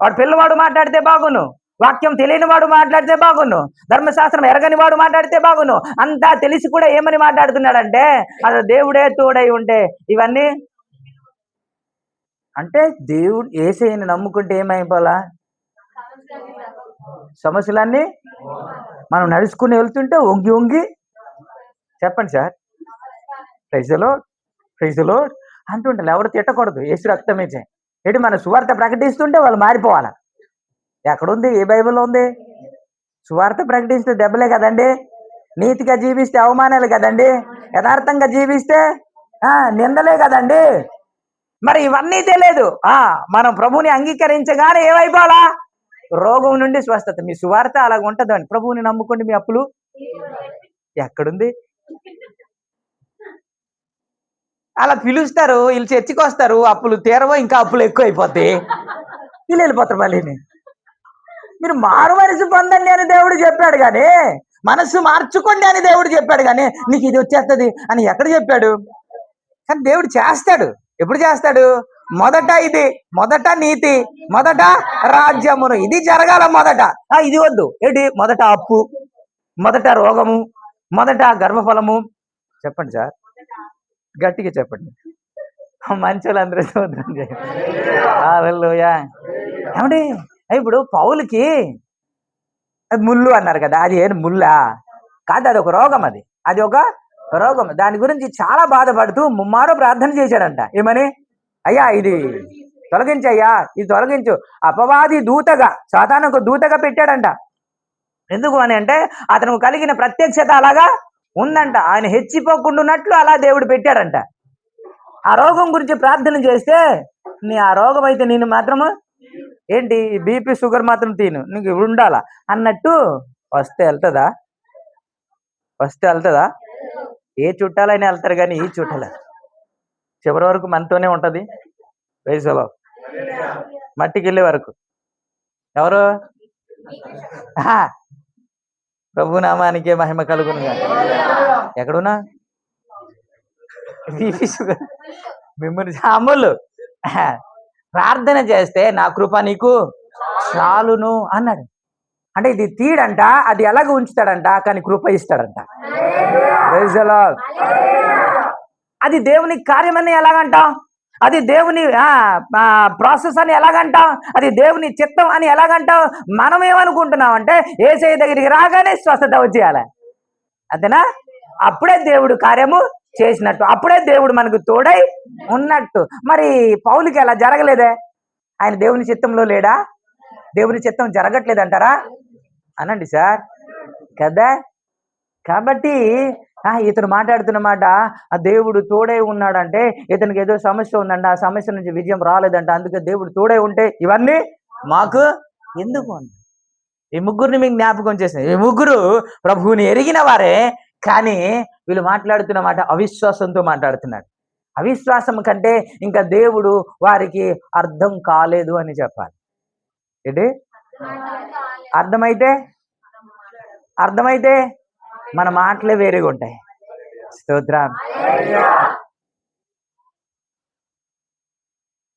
వాడు పిల్లవాడు మాట్లాడితే బాగును, వాక్యం తెలియని వాడు మాట్లాడితే బాగును, ధర్మశాస్త్రం ఎరగని వాడు మాట్లాడితే బాగును, అంతా తెలిసి కూడా ఏమని మాట్లాడుతున్నాడంటే, అసలు దేవుడే తోడై ఉంటే ఇవన్నీ అంటే దేవుడు యేసయ్యని నమ్ముకుంటే ఏమైపోలా? సమస్యలన్నీ మనం నడుచుకుని వెళ్తుంటే వంగి చెప్పండి సార్, ప్రైజ్ ది లార్డ్ అంటుంటారు. ఎవరు తిట్టకూడదు, యేసు రక్తమేచే. ఏంటి మన సువార్త ప్రకటిస్తుంటే వాళ్ళు మారిపోవాలా? ఎక్కడుంది? ఏ బైబిల్లో ఉంది? సువార్త ప్రకటిస్తే దెబ్బలే కదండి, నీతిగా జీవిస్తే అవమానాలు కదండి, యథార్థంగా జీవిస్తే నిందలే కదండి. మరి ఇవన్నీ తెలియదు. మనం ప్రభువుని అంగీకరించగానే ఏమైపోవాలా? రోగం నుండి స్వస్థత. మీ సువార్త అలాగ ఉంటదండి. ప్రభువుని నమ్ముకోండి, మీ అప్పులు ఎక్కడుంది? అలా పిలుస్తారు, వీళ్ళు చర్చికి వస్తారు, అప్పులు తీరవో, ఇంకా అప్పులు ఎక్కువ అయిపోతాయి, వీళ్ళు వెళ్ళిపోతారు. మళ్ళీ మీరు మారు మనసు పొందండి అని దేవుడు చెప్పాడు కానీ, మనస్సు మార్చుకోండి అని దేవుడు చెప్పాడు కానీ, నీకు ఇది వచ్చేస్తుంది అని ఎక్కడ చెప్పాడు? కానీ దేవుడు చేస్తాడు. ఎప్పుడు చేస్తాడు? మొదట నీతి, మొదట రాజ్యమును, ఇది జరగాల మొదట. ఇది వద్దు ఏంటి? మొదట అప్పు, మొదట రోగము, మొదట గర్భఫలము. చెప్పండి సార్, గట్టిగా చెప్పండి. మంచోళ్ళందరూ స్తోత్రం చేయండి. హల్లెలూయా. ఏమండి, ఇప్పుడు పౌలుకి అది ముళ్ళు అన్నారు కదా, అది ఏం ముళ్ళా కాదు, అది ఒక రోగం. అది ఒక రోగం. దాని గురించి చాలా బాధపడుతూ ముమ్మారో ప్రార్థన చేశాడంట. ఏమని? అయ్యా ఇది తొలగించయ్యా, ఇది తొలగించు. అపవాది దూతగా, సాతాను ఒక దూతగా పెట్టాడంట. ఎందుకు అని అంటే అతను కలిగిన ప్రత్యక్షత అలాగా ఉందంట. ఆయన హెచ్చిపోకుండాన్నట్లు అలా దేవుడు పెట్టాడంట. ఆ రోగం గురించి ప్రార్థన చేస్తే, నీ ఆ రోగం అయితే నేను మాత్రము ఏంటి బీపీ షుగర్ మాత్రం తిను, నీకు ఉండాలా అన్నట్టు వస్తే వెళ్తుందా? ఏ చుట్టాలైనా వెళ్తారు కానీ ఈ చుట్టాల చివరి వరకు మనతోనే ఉంటది. వయసులో మట్టికి వెళ్ళే వరకు ఎవరు? ప్రభు నామానికే మహిమ కలుగును. ఎక్కడున్నా బీపీ షుగర్ మిమ్మల్ని అమ్ములు ప్రార్థన చేస్తే నా కృప నీకు చాలును అన్నాడు. అంటే ఇది తీడంట, అది ఎలాగ ఉంచుతాడంట, కానీ కృప ఇస్తాడంట. అది దేవుని కార్యమని ఎలాగంటాం? అది దేవుని ప్రాసెస్ అని ఎలాగంటాం? అది దేవుని చిత్తం అని ఎలాగంటాం? మనం ఏమనుకుంటున్నాం అంటే యేసయ్య దగ్గరికి రాగానే స్వస్థత వచ్చేయాలి, అంతేనా? అప్పుడే దేవుడు కార్యము చేసినట్టు, అప్పుడే దేవుడు మనకు తోడై ఉన్నట్టు. మరి పౌలుకి అలా జరగలేదే? ఆయన దేవుని చిత్తంలో లేడా? దేవుని చిత్తం జరగట్లేదంటారా? అనండి సార్ కదా. కాబట్టి ఇతను మాట్లాడుతున్న మాట, ఆ దేవుడు తోడై ఉన్నాడంటే ఇతనికి ఏదో సమస్య ఉందంట, ఆ సమస్య నుంచి విజయం రాలేదంట. అందుకే దేవుడు తోడై ఉంటే ఇవన్నీ మాకు ఎందుకు అంట. ఈ ముగ్గురిని మీకు జ్ఞాపకం చేసిన, ఈ ముగ్గురు ప్రభువుని ఎరిగిన వారే, కానీ వీళ్ళు మాట్లాడుతున్న మాట అవిశ్వాసంతో మాట్లాడుతున్నాడు. అవిశ్వాసం కంటే ఇంకా దేవుడు వారికి అర్థం కాలేదు అని చెప్పాలి. ఏంటి? అర్థమైతే మన మాటలే వేరేగా ఉంటాయి. స్తోత్రం.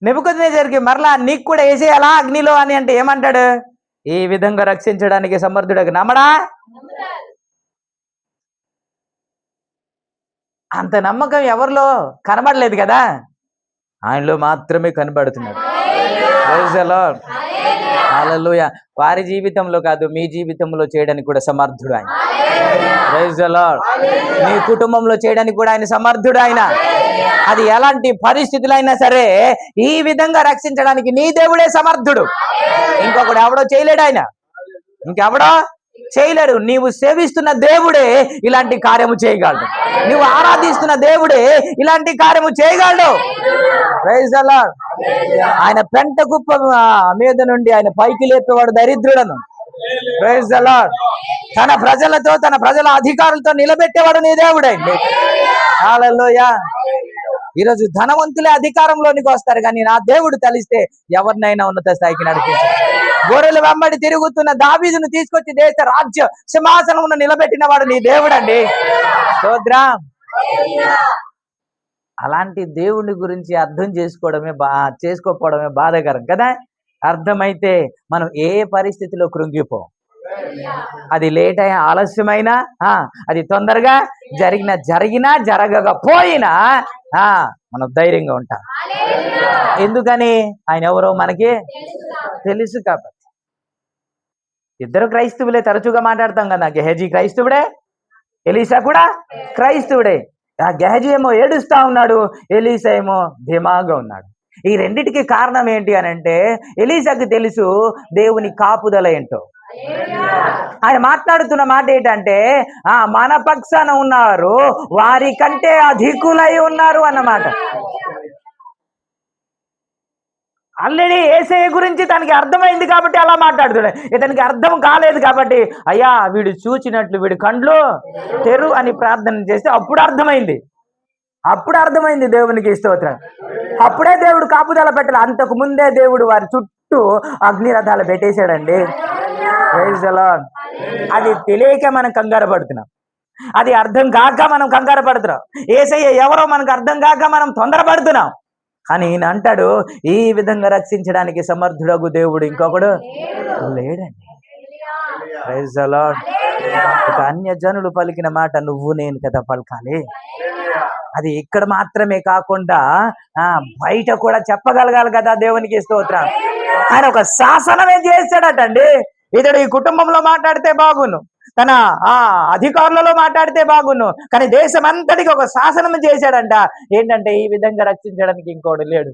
నెబుకద్నెజరుకి మరలా నీకు కూడా వేసేయాలా అగ్నిలో అని అంటే ఏమంటాడు? ఈ విధంగా రక్షించడానికి సమర్థుడకు నమ్మడా? అంత నమ్మకం ఎవరిలో కనబడలేదు కదా, ఆయనలో మాత్రమే కనబడుతున్నాడు. Praise the lord. హల్లెలూయా. వారి జీవితంలో కాదు, మీ జీవితంలో చేయడానికి కూడా సమర్థుడు ఆయన. Praise the lord. మీ కుటుంబంలో చేయడానికి కూడా ఆయన సమర్థుడు ఆయన. అది ఎలాంటి పరిస్థితులైనా సరే ఈ విధంగా రక్షించడానికి నీ దేవుడే సమర్థుడు. ఇంకొకడు ఎవడో చేయలేడు, ఆయన ఇంకెవడో చేయలేడు. నీవు సేవిస్తున్న దేవుడే ఇలాంటి కార్యము చేయగలడు. నువ్వు ఆరాధిస్తున్న దేవుడే ఇలాంటి కార్యము చేయగలడు. Praise the lord. ఆయన పెంట కుప్ప మీద నుండి ఆయన పైకి లేపేవాడు దరిద్రులను. Praise the lord. తన ప్రజలతో, తన ప్రజల అధికారులతో నిలబెట్టేవాడు నీ దేవుడే. హల్లెలూయా. ఈరోజు ధనవంతులే అధికారంలోనికి వస్తారు, కానీ నా దేవుడు తలిస్తే ఎవరినైనా ఉన్నత స్థాయికి నడిపించాడు. గొర్రెలు వెంబడి తిరుగుతున్న దావీదును తీసుకొచ్చి దేశ రాజ్య సింహాసనమును నిలబెట్టిన వాడు నీ దేవుడండి. స్తోత్రం. అలాంటి దేవుని గురించి అర్థం చేసుకోకపోవడమే బాధాకరం కదా. అర్థమైతే మనం ఏ పరిస్థితిలో కృంగిపో. అది లేట్ అయినా, ఆలస్యమైనా, అది తొందరగా జరిగినా జరగకపోయినా మనం ధైర్యంగా ఉంటాం. ఎందుకని? ఆయన ఎవరో మనకి తెలుసు కాబట్టి. ఇద్దరు క్రైస్తవులే, తరచుగా మాట్లాడతాం కదా. గెహజీ క్రైస్తవుడే, ఎలీసా కూడా క్రైస్తవుడే. ఆ గెహజీ ఏమో ఏడుస్తా ఉన్నాడు, ఎలీసా ఏమో ధీమాగా ఉన్నాడు. ఈ రెండిటికి కారణం ఏంటి అని అంటే ఎలీషాకి తెలుసు దేవుని కాపుదల ఏంటో. ఆయన మాట్లాడుతున్న మాట ఏంటంటే మన పక్షాన ఉన్నారు వారి కంటే అధికులై ఉన్నారు అన్నమాట. ఆల్రెడీ యేసయ్య గురించి తనకి అర్థమైంది కాబట్టి అలా మాట్లాడుతున్నాడు. ఇతనికి అర్థం కాలేదు కాబట్టి అయ్యా వీడు చూచినట్లు వీడి కండ్లు తెరు అని ప్రార్థన చేస్తే అప్పుడు అర్థమైంది దేవునికి స్తోత్రం. అప్పుడే దేవుడు కాపుదల పెట్టాలి. అంతకు ముందే దేవుడు వారి చుట్టూ అగ్నిరథాలు పెట్టేశాడండి. Praise the lord. అది తెలియక మనం కంగారు పడుతున్నాం, అది అర్థం కాక మనం కంగారు పడుతున్నాం. యేసయ్య ఎవరో మనకు అర్థం కాక మనం తొందరపడుతున్నాం. కానీ ఈయన అంటాడు ఈ విధంగా రక్షించడానికి సమర్థుడగు దేవుడు ఇంకొకడు లేడండి. Praise the lord. ఒక అన్యజనులు పలికిన మాట నువ్వు నేను కదా పలకాలి. అది ఇక్కడ మాత్రమే కాకుండా బయట కూడా చెప్పగలగాలి కదా దేవునికి స్తోత్రం. ఆయన ఒక శాసనమే చేశాడటండి. ఇతడు ఈ కుటుంబంలో మాట్లాడితే బాగును, తన అధికారులలో మాట్లాడితే బాగును, కానీ దేశం అంతటికి ఒక శాసనం చేశాడంట. ఏంటంటే ఈ విధంగా రక్షించడానికి ఇంకోటి లేడు.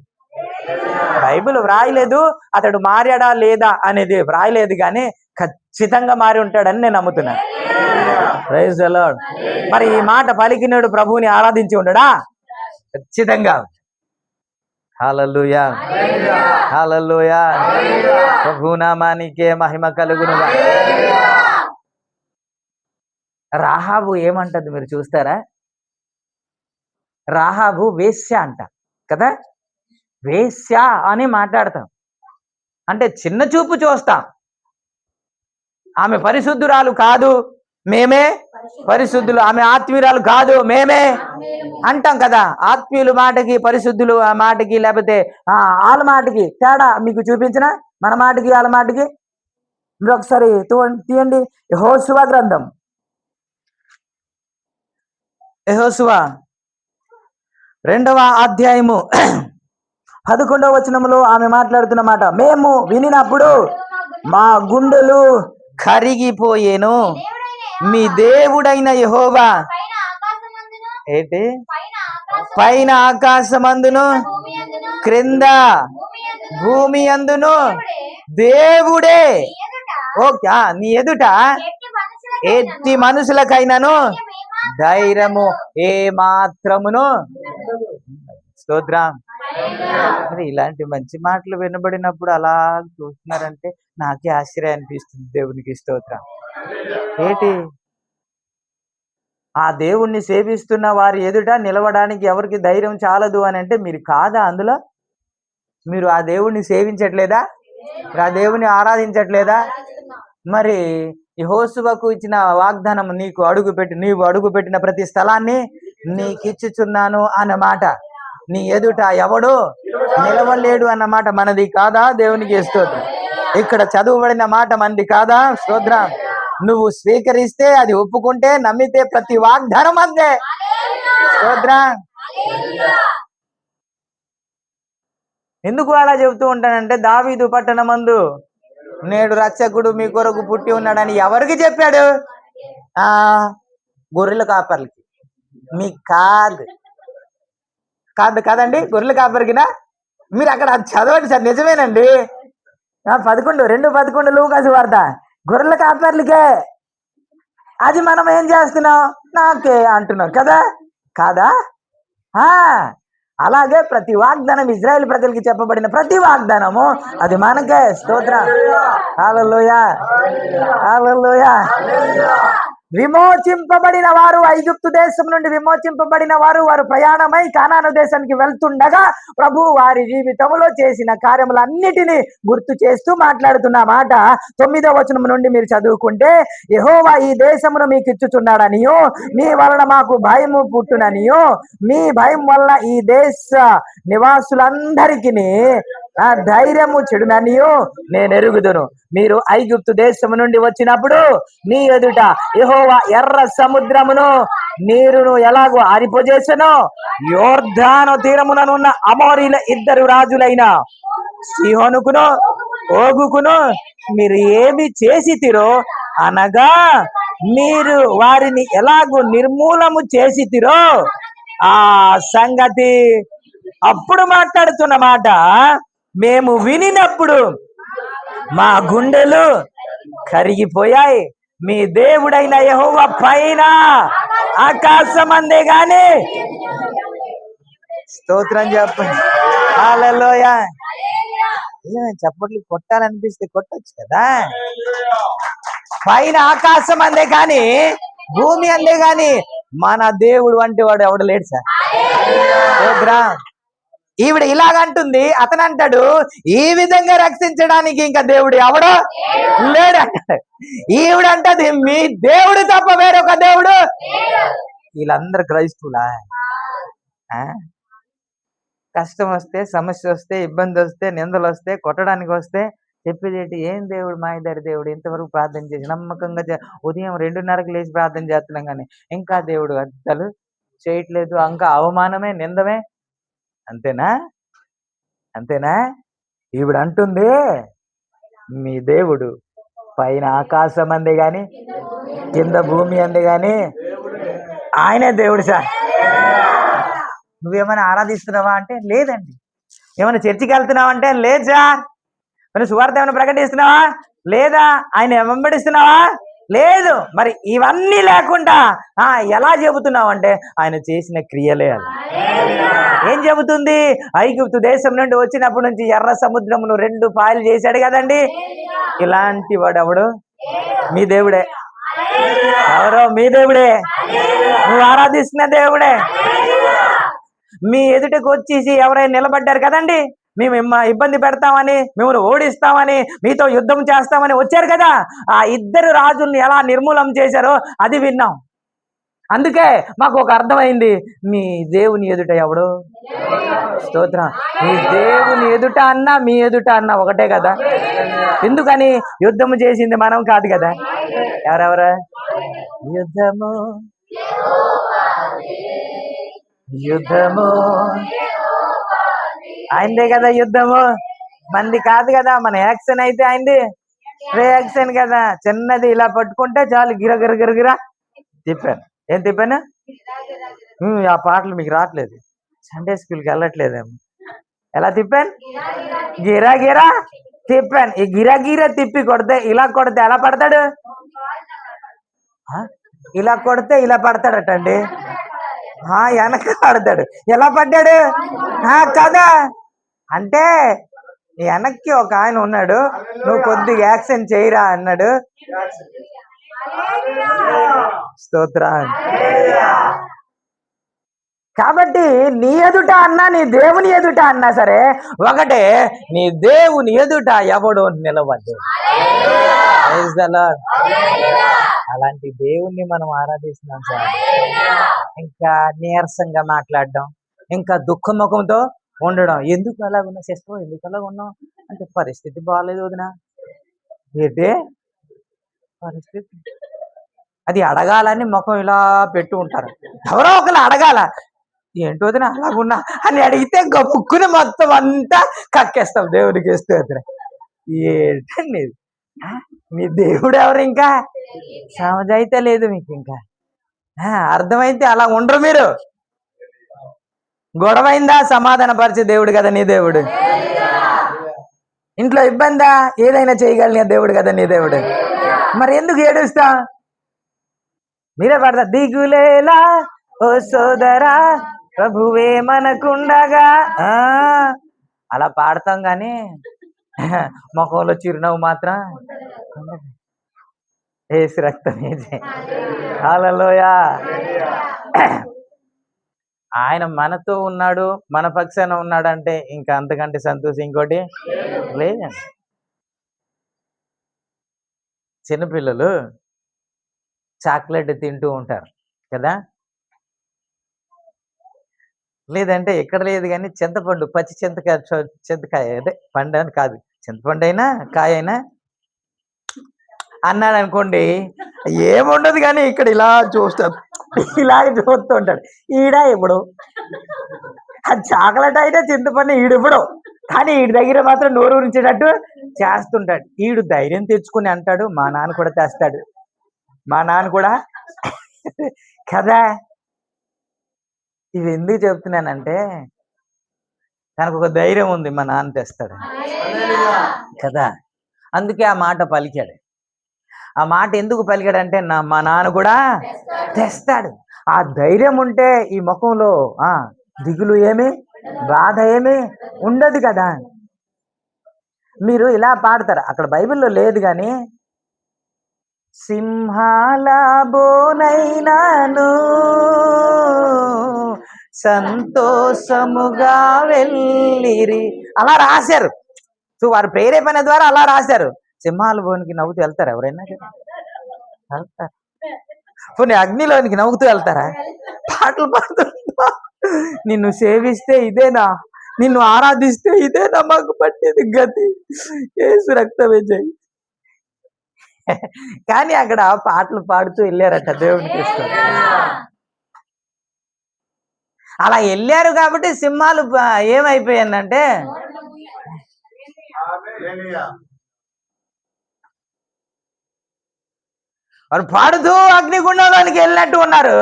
బైబిల్ వ్రాయలేదు అతడు మారాడా లేదా అనేది వ్రాయలేదు, కానీ ఖచ్చితంగా మారి ఉంటాడని నేను నమ్ముతున్నా. Praise the lord. మరి ఈ మాట పలికినడు ప్రభువుని ఆరాధించి ఉండడా? ఖచ్చితంగా. హల్లెలూయా, హల్లెలూయా. ప్రభునామానికే మహిమ కలుగునుగా. రాహాబు ఏమంటది మీరు చూస్తారా? రాహాబు వేశ్య అంట కదా. వేశ్య అని మాట్లాడతాం అంటే చిన్న చూపు చూస్తాం. ఆమె పరిశుద్ధురాలు కాదు, మేమే పరిశుద్ధులు. ఆమె ఆత్మీయురాలు కాదు, మేమే అంటాం కదా. ఆత్మీయుల మాటకి పరిశుద్ధులు ఆ మాటకి లేకపోతే వాళ్ళ మాటకి తేడా మీకు చూపించిన, మన మాటకి వాళ్ళ మాటకి. మీరు ఒకసారి తీయండి యెహోషువ గ్రంథం, యెహోషువ 2వ అధ్యాయము 11వ వచనములో ఆమె మాట్లాడుతున్న మాట, మేము వినినప్పుడు మా గుండెలు కరిగిపోయేను. మీ దేవుడైన యెహోవా ఏంటి పైన ఆకాశమందును క్రింద భూమి అందును దేవుడే. ఓకే, నీ ఎదుట ఎట్టి మనుషులకైనాను ధైర్యము ఏ మాత్రమును. స్తోత్రం. మరి ఇలాంటి మంచి మాటలు వినబడినప్పుడు అలా చూస్తున్నారంటే నాకే ఆశ్చర్యం అనిపిస్తుంది. దేవునికి స్తోత్రం. ఏంటి ఆ దేవుణ్ణి సేవిస్తున్న వారి ఎదుట నిలవడానికి ఎవరికి ధైర్యం చాలదు అని అంటే మీరు కాదా? అందులో మీరు ఆ దేవుణ్ణి సేవించట్లేదా? ఆ దేవుని ఆరాధించట్లేదా? మరి యెహోషువకు ఇచ్చిన వాగ్దానం నీవు అడుగుపెట్టిన ప్రతి స్థలాన్ని నీకిచ్చుచున్నాను అన్నమాట. నీ ఎదుట ఎవడు నిలవలేడు అన్నమాట మనది కాదా? దేవునికి స్తోత్రం. ఇక్కడ చదువుబడిన మాట మనది కాదా? స్తోత్రం. నువ్వు స్వీకరిస్తే, అది ఒప్పుకుంటే, నమ్మితే ప్రతి వాగ్దానం అంతే. స్తోత్రం. ఎందుకు అలా చెబుతూ ఉంటానంటే దావీదు పట్టణమందు నేడు రక్షకుడు మీ కొరకు పుట్టి ఉన్నాడని ఎవరికి చెప్పాడు? గొర్రెల కాపర్లకి. మీకు కాదండి, గొర్రెల కాపరికినా? మీరు అక్కడ చదవండి సార్, నిజమేనండి. 2:11 లూకాసు వార్త గొర్రెల కాపర్లకే. అది మనం ఏం చేస్తున్నాం? నాకే అంటున్నాం కదా, కాదా? అలాగే ప్రతి వాగ్దానం ఇజ్రాయేల్ ప్రజలకి చెప్పబడిన ప్రతి వాగ్దానము అది మనకే. స్తోత్రం. హల్లెలూయా, హల్లెలూయా. విమోచింపబడిన వారు, ఐగుప్తు దేశం నుండి విమోచింపబడిన వారు ప్రయాణమై కానాను దేశానికి వెళ్తుండగా ప్రభు వారి జీవితంలో చేసిన కార్యములన్నిటినీ గుర్తు చేస్తూ మాట్లాడుతున్న మాట 9వ వచనం నుండి మీరు చదువుకుంటే, యెహోవా ఈ దేశమును మీకు ఇచ్చుచున్నాడనియో, మీ వలన మాకు భయము పుట్టుననియో, మీ భయం వల్ల ఈ దేశ నివాసులందరికీ ధైర్యము చెడుననియో నేను ఎరుగుదును. మీరు ఐగుప్తు దేశము నుండి వచ్చినప్పుడు నీ ఎదుట యెహోవా ఎర్ర సముద్రమును నీరును ఎలాగో ఆరిపోజేసెనో, యోర్దాను తీరముననున్న అమోరీల 2 రాజులైన సీహోనుకును ఓగుకును మీరు ఏమి చేసితిరో, అనగా మీరు వారిని ఎలాగో నిర్మూలము చేసితిరో ఆ సంగతి అప్పుడు మాట్లాడుతున్న మాట మేము వినినప్పుడు మా గుండెలు కరిగిపోయాయి. మీ దేవుడైన యెహోవా పైన ఆకాశం అందే గాని స్తోత్రం చెప్పండి. హల్లెలూయా. చప్పట్లు కొట్టాలనిపిస్తే కొట్టొచ్చు కదా. పైన ఆకాశం అందే గాని భూమి అందే గాని మన దేవుడు వంటి వాడు ఎవడు లేడు సార్. ఈవిడ ఇలాగంటుంది, అతను అంటాడు ఈ విధంగా రక్షించడానికి ఇంకా దేవుడు ఎవడో లేడు అంటాడు. ఈవిడంటది మీ దేవుడు తప్ప వేరొక దేవుడు. వీళ్ళందరూ క్రైస్తువులా? కష్టం వస్తే, సమస్య వస్తే, ఇబ్బంది వస్తే, నిందలు వస్తే, కొట్టడానికి వస్తే చెప్పేదేంటి? ఏం దేవుడు, మాయదారి దేవుడు, ఇంతవరకు ప్రార్థన చేసి నమ్మకంగా ఉదయం 2:30కి లేచి ప్రార్థన చేస్తున్నాం కానీ ఇంకా దేవుడు అర్థాలు చేయట్లేదు, ఇంకా అవమానమే, నిందమే. అంతేనా? అంతేనా? ఈవిడ అంటుంది మీ దేవుడు పైన ఆకాశం అందే గాని కింద భూమి అందే గాని ఆయనే దేవుడు సార్. నువ్వేమైనా ఆరాధిస్తున్నావా అంటే లేదండి. ఏమైనా చర్చికి వెళ్తున్నావా అంటే లేదు సార్. మరి సువార్త ఏమైనా ప్రకటిస్తున్నావా? లేదా. ఆయన వెంబడిస్తున్నావా? లేదు. మరి ఇవన్నీ లేకుండా ఎలా చెబుతున్నావు అంటే ఆయన చేసిన క్రియలే అలా. ఏం చెబుతుంది? ఐగుప్తు దేశం నుండి వచ్చినప్పటి నుంచి ఎర్ర సముద్రమును 2 పాయలు చేశాడు కదండి. ఇలాంటి వాడు ఎవడు? మీ దేవుడే. ఎవరో మీ దేవుడే. నువ్వు ఆరాధిస్తున్న దేవుడే. మీ ఎదుటకు వచ్చేసి ఎవరైనా నిలబడ్డారు కదండి, మేము ఇబ్బంది పెడతామని, మిమ్మల్ని ఓడిస్తామని, మీతో యుద్ధం చేస్తామని వచ్చారు కదా. ఆ 2 రాజుల్ని ఎలా నిర్మూలం చేశారో అది విన్నాం. అందుకే మాకు ఒక అర్థమైంది, మీ దేవుని ఎదుట ఎవడు? స్తోత్రం. మీ దేవుని ఎదుట అన్నా మీ ఎదుట అన్నా ఒకటే కదా. ఎందుకని? యుద్ధము చేసింది మనం కాదు కదా. ఎవరెవరు? యుద్ధము యుద్ధము ఆయనదే కదా. యుద్ధము మంది కాదు కదా. మన యాక్షన్ అయితే ఆయనది రియాక్షన్ కదా. చిన్నది ఇలా పట్టుకుంటే చాలు, గిర గిర గిర తిప్పాను. ఏం తిప్పాను? ఆ పాటలు మీకు రావట్లేదు, సండే స్కూల్కి వెళ్ళట్లేదేమో. ఎలా తిప్పాను? గిరా గిరా తిప్పాను. ఈ గిరా గిరా తిప్పి కొడితే, ఇలా కొడితే ఎలా పడతాడు? ఇలా కొడితే ఇలా పడతాడటండి. వెనక పడతాడు. ఎలా పడ్డాడు కదా అంటే వెనక్కి ఒక ఆయన ఉన్నాడు, నువ్వు కొద్దిగా యాక్షన్ చేయరా అన్నాడు. స్తోత్రం. కాబట్టి నీ ఎదుట అన్నా నీ దేవుని ఎదుట అన్నా సరే ఒకటే, నీ దేవుని ఎదుట ఎవడు నిలబడ్డు. అలాంటి దేవుణ్ణి మనం ఆరాధిస్తున్నాం సార్. ఇంకా నీరసంగా మాట్లాడడం, ఇంకా దుఃఖముఖంతో ఉండడం. ఎందుకు అలాగున్నా సిస్టర్, ఎందుకు అలా ఉన్నావు అంటే పరిస్థితి బాగాలేదు వదినా. ఏంటి పరిస్థితి? అది అడగాలని ముఖం ఇలా పెట్టి ఉంటారు. ఎవరో ఒకరు అడగాల, ఏంటో వదినా అలాగున్నా అని అడిగితే గప్పుకుని మొత్తం అంతా కక్కేస్తాం దేవుడికి ఇస్తే. ఏంటండి మీ దేవుడు ఎవరు? ఇంకా సమజైతే లేదు మీకు. ఇంకా అర్థమైతే అలా ఉండరు మీరు. గొడవైందా సమాధాన పరిచే దేవుడు కదా నీ దేవుడు. ఇంట్లో ఇబ్బందా ఏదైనా చేయగలిగిన దేవుడు కదా నీ దేవుడు. మరి ఎందుకు ఏడుస్తా? మీరే పడతా, దిగులేలా ఓ సోదరా ప్రభువే మనకుండగా. అలా పాడతాం కానీ ముఖంలో చిరునవ్వు మాత్రం ఏసు రక్తం. హల్లెలూయా. ఆయన మనతో ఉన్నాడు, మన పక్షాన ఉన్నాడంటే ఇంకా అంతకంటే సంతోషం ఇంకోటి లేదండి. చిన్నపిల్లలు చాక్లెట్ తింటూ ఉంటారు కదా. లేదంటే ఎక్కడ లేదు కానీ చింతపండు, పచ్చి చింతకాయ అదే పండు అని కాదు, చింతపండు అయినా కాయ అయినా అన్నాడు అనుకోండి, ఏముండదు కానీ ఇక్కడ ఇలా చూస్తాడు, ఇలాగ చూస్తూ ఉంటాడు. ఇప్పుడు అది చాక్లెట్ అయితే చింతపండు ఇప్పుడు, కానీ వీడి దగ్గర మాత్రం నోరు ఉంచేటట్టు చేస్తుంటాడు. వీడు ధైర్యం తెచ్చుకుని అంటాడు, మా నాన్న కూడా తెస్తాడు, మా నాన్న కూడా కదా. ఇవి ఎందుకు చెప్తున్నానంటే తనకు ఒక ధైర్యం ఉంది, మా నాన్న తెస్తాడు కదా. అందుకే ఆ మాట పలికాడు. ఆ మాట ఎందుకు పలికాడంటే మా నాన్న కూడా తెస్తాడు. ఆ ధైర్యం ఉంటే ఈ ముఖంలో దిగులు ఏమి, బాధ ఏమి ఉండదు కదా. మీరు ఇలా పాడతారు, అక్కడ బైబిల్లో లేదు కానీ, సింహాల బోనైనాను సంతోషముగా వెళ్ళిరి అలా రాశారు. సో వారు ప్రేరేపణ ద్వారా అలా రాశారు. సింహాల బోనికి నవ్వుతూ వెళ్తారు ఎవరైనా? వెళ్తారు. పోనీ అగ్నిలోనికి నవ్వుతూ వెళ్తారా? పాటలు పాడుతూ, నిన్ను సేవిస్తే ఇదేనా, నిన్ను ఆరాధిస్తే ఇదేనా మాకు పట్టేది గతి, యేసు రక్తమే జై. కానీ అక్కడ పాటలు పాడుతూ వెళ్ళారట దేవునికి ఇష్టం. అలా వెళ్ళారు కాబట్టి సింహాలు ఏమైపోయానంటే వారు పాడుతూ అగ్నిగుండంలోనికి వెళ్ళినట్టు ఉన్నారు.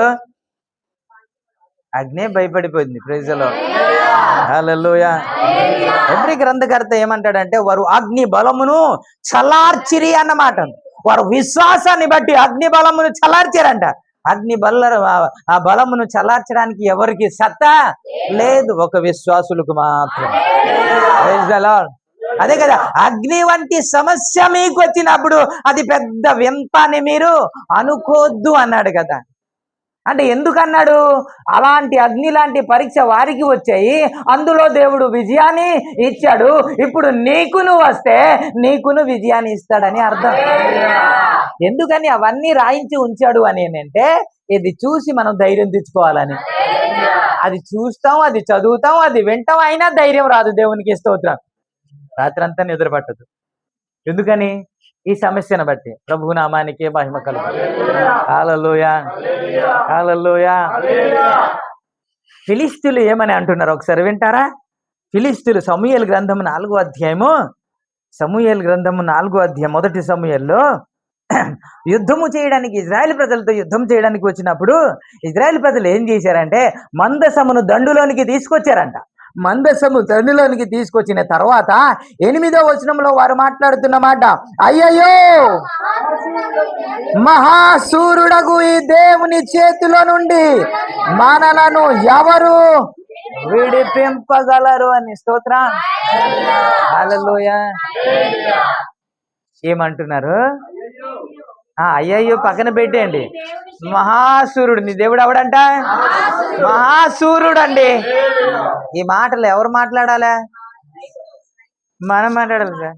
అగ్నే భయపడిపోయింది. Praise the lord. Hallelujah. Hebrew గ్రంథకర్త ఏమంటాడంటే, వారు అగ్ని బలమును చల్లార్చిరి అన్నమాట. వారు విశ్వాసాన్ని బట్టి అగ్ని బలమును చల్లార్చారంట. అగ్ని ఆ బలమును చల్లార్చడానికి ఎవరికి సత్తా లేదు, ఒక విశ్వాసులకు మాత్రం. Praise the lord. అదే కదా, అగ్ని వంటి సమస్య మీకు వచ్చినప్పుడు అది పెద్ద వింత అని మీరు అనుకోవద్దు అన్నాడు కదా. అంటే ఎందుకన్నాడు? అలాంటి అగ్ని లాంటి పరీక్ష వారికి వచ్చాయి, అందులో దేవుడు విజయాన్ని ఇచ్చాడు. ఇప్పుడు నీకును వస్తే నీకును విజయాన్ని ఇస్తాడని అర్థం. ఎందుకని అవన్నీ రాయించి ఉంచాడు అని అంటే, ఇది చూసి మనం ధైర్యం తెచ్చుకోవాలని. అది చూస్తాం, అది చదువుతాం, అది వింటాం, అయినా ధైర్యం రాదు. దేవునికి స్తోత్రం. రాత్రంతా నిద్ర పట్టదు. ఎందుకని? ఈ సమస్యను బట్టి. ప్రభు నామానికే మహిమ కలుగు. హల్లెలూయా, హల్లెలూయా. ఫిలిష్తీయులు ఏమని అంటున్నారు ఒకసారి వింటారా? ఫిలిష్తీయులు సమూయేలు గ్రంథము 4వ అధ్యాయము, సమూయేలు గ్రంథము 4వ అధ్యాయం మొదటి సమూయేల్లో యుద్ధము చేయడానికి, ఇజ్రాయెల్ ప్రజలతో యుద్ధం చేయడానికి వచ్చినప్పుడు ఇజ్రాయెల్ ప్రజలు ఏం చేశారంటే మందసమును దండులోనికి తీసుకొచ్చారంట. మందసము దండులోనికి తీసుకొచ్చిన తర్వాత 8వ వచనంలో వారు మాట్లాడుతున్న మాట, అయ్యయ్యో మహాసూరుడగు ఈ దేవుని చేతిలో నుండి మనలను ఎవరు విడిపింపగలరు అని. స్తోత్రం. హల్లెలూయా. ఏమంటున్నారు? అయ్యయ్యో పక్కన పెట్టేయండి. మహాసూరుడు, నీ దేవుడు ఎవడంట? మహాసూరుడు అండి. ఈ మాటలు ఎవరు మాట్లాడాలా? మనం మాట్లాడాలి సార్.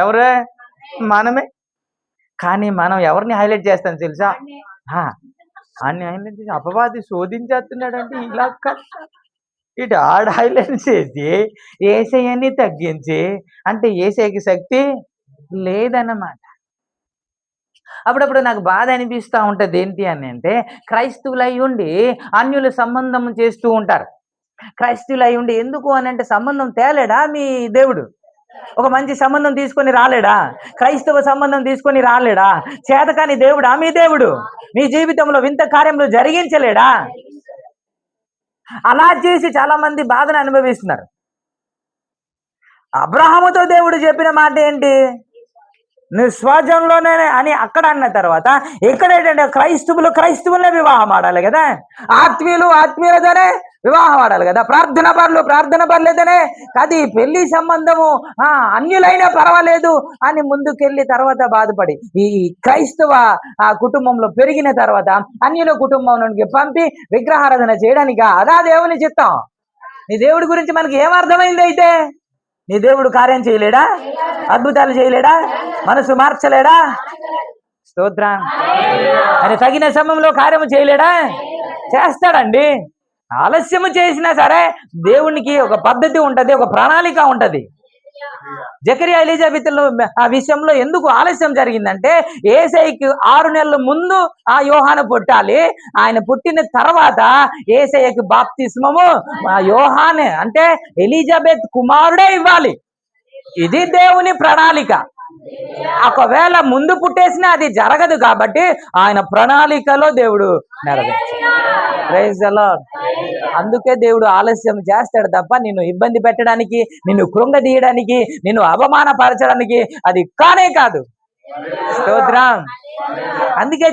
ఎవరు? మనమే. కానీ మనం ఎవరిని హైలైట్ చేస్తాం తెలుసా? అన్ని హైలైట్ చేసి అపవాది శోధించేస్తున్నాడంటే ఇలా ఇటు ఆడ హైలైట్ చేసి యేసయ్యని తగ్గించి, అంటే యేసయ్యకి శక్తి లేదన్నమాట. అప్పుడప్పుడు నాకు బాధ అనిపిస్తూ ఉంటుంది. ఏంటి అని అంటే, క్రైస్తవులు అయి ఉండి అన్యుల సంబంధం చేస్తూ ఉంటారు. క్రైస్తవులు అయి ఉండి ఎందుకు అని అంటే, సంబంధం తేలేడా మీ దేవుడు? ఒక మంచి సంబంధం తీసుకొని రాలేడా? క్రైస్తవ సంబంధం తీసుకొని రాలేడా? చేతకాని దేవుడా మీ దేవుడు? మీ జీవితంలో వింత కార్యములు జరిగించలేడా? అలా చేసి చాలా మంది బాధను అనుభవిస్తున్నారు. అబ్రహాముతో దేవుడు చెప్పిన మాట ఏంటి? నువ్వు స్వజంలోనే అని అక్కడ అన్న తర్వాత ఇక్కడ ఏంటంటే క్రైస్తవులనే వివాహం ఆడాలి కదా, ఆత్మీయులు ఆత్మీయులతోనే వివాహం ఆడాలి కదా, ప్రార్థన పర్లేదనే అది పెళ్లి సంబంధము అన్యులైనా పర్వాలేదు అని ముందుకెళ్ళి తర్వాత బాధపడి ఈ క్రైస్తవ కుటుంబంలో పెరిగిన తర్వాత అన్యుల కుటుంబం నుండి పంపి విగ్రహారాధన చేయడానికి అదా దేవుని చిత్తం? నీ దేవుడి గురించి మనకి ఏమర్థమైంది? అయితే నీ దేవుడు కార్యం చేయలేడా? అద్భుతాలు చేయలేడా? మనసు మార్చలేడా? స్తోత్రం. అని తగిన సమయంలో కార్యము చేయలేడా? చేస్తాడండి. ఆలస్యము చేసినా సరే దేవునికి ఒక పద్ధతి ఉంటది, ఒక ప్రణాళిక ఉంటది. జకరియా ఎలిజబెత్ల ఆ విషయంలో ఎందుకు ఆలస్యం జరిగిందంటే, యేసయ్యకి 6 నెలల ముందు ఆ యోహాను పుట్టాలి. ఆయన పుట్టిన తర్వాత యేసయ్యకి బాప్తిస్మము యోహానే అంటే ఎలిజబెత్ కుమారుడే ఇవ్వాలి. ఇది దేవుని ప్రణాళిక. ఒకవేళ ముందు పుట్టేసినా అది జరగదు కాబట్టి ఆయన ప్రణాళికలో దేవుడు నెరవేర్చాడు. Praise the lord. అందుకే దేవుడు ఆలస్యం చేస్తాడు తప్ప నిన్ను ఇబ్బంది పెట్టడానికి, నిన్ను కృంగదీయడానికి, నిన్ను అవమానపరచడానికి అది కానే కాదు. స్తోత్రం. అందుకే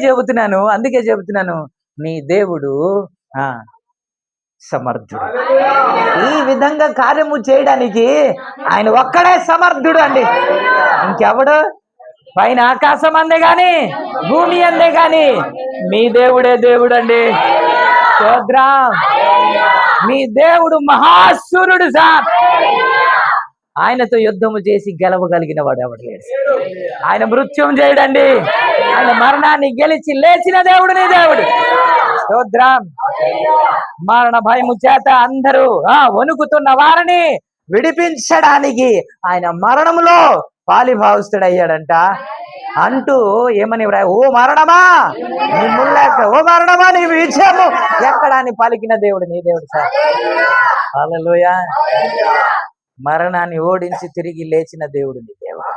చెబుతున్నాను నీ దేవుడు ఆ సమర్థుడు. ఈ విధంగా కార్యము చేయడానికి ఆయన ఒక్కడే సమర్థుడు అండి. ఇంకెవడు పైన ఆకాశం అందే గాని భూమి అందే గాని మీ దేవుడే దేవుడు అండి. స్తోత్రం. మీ దేవుడు మహాశూరుడు సార్. ఆయనతో యుద్ధము చేసి గెలవగలిగిన వాడు ఎవడు లేడు. ఆయన మృత్యుం చేయడండి. ఆయన మరణాన్ని గెలిచి లేచిన దేవుడు నీ దేవుడు. స్తోత్రం. మరణ భయము చేత అందరూ వణుకుతున్న వారిని విడిపించడానికి ఆయన మరణములో పాలిభావిస్తుడయ్యాడంట. అంటూ ఏమని ఓ మరణమా నీ ముళ్ళెక్క, ఓ మరణమా నీ విజయము ఎక్కడ అని పలికిన దేవుడు నీ దేవుడు సార్. హల్లెలూయా. మరణాన్ని ఓడించి తిరిగి లేచిన దేవుడు నీ దేవుడు.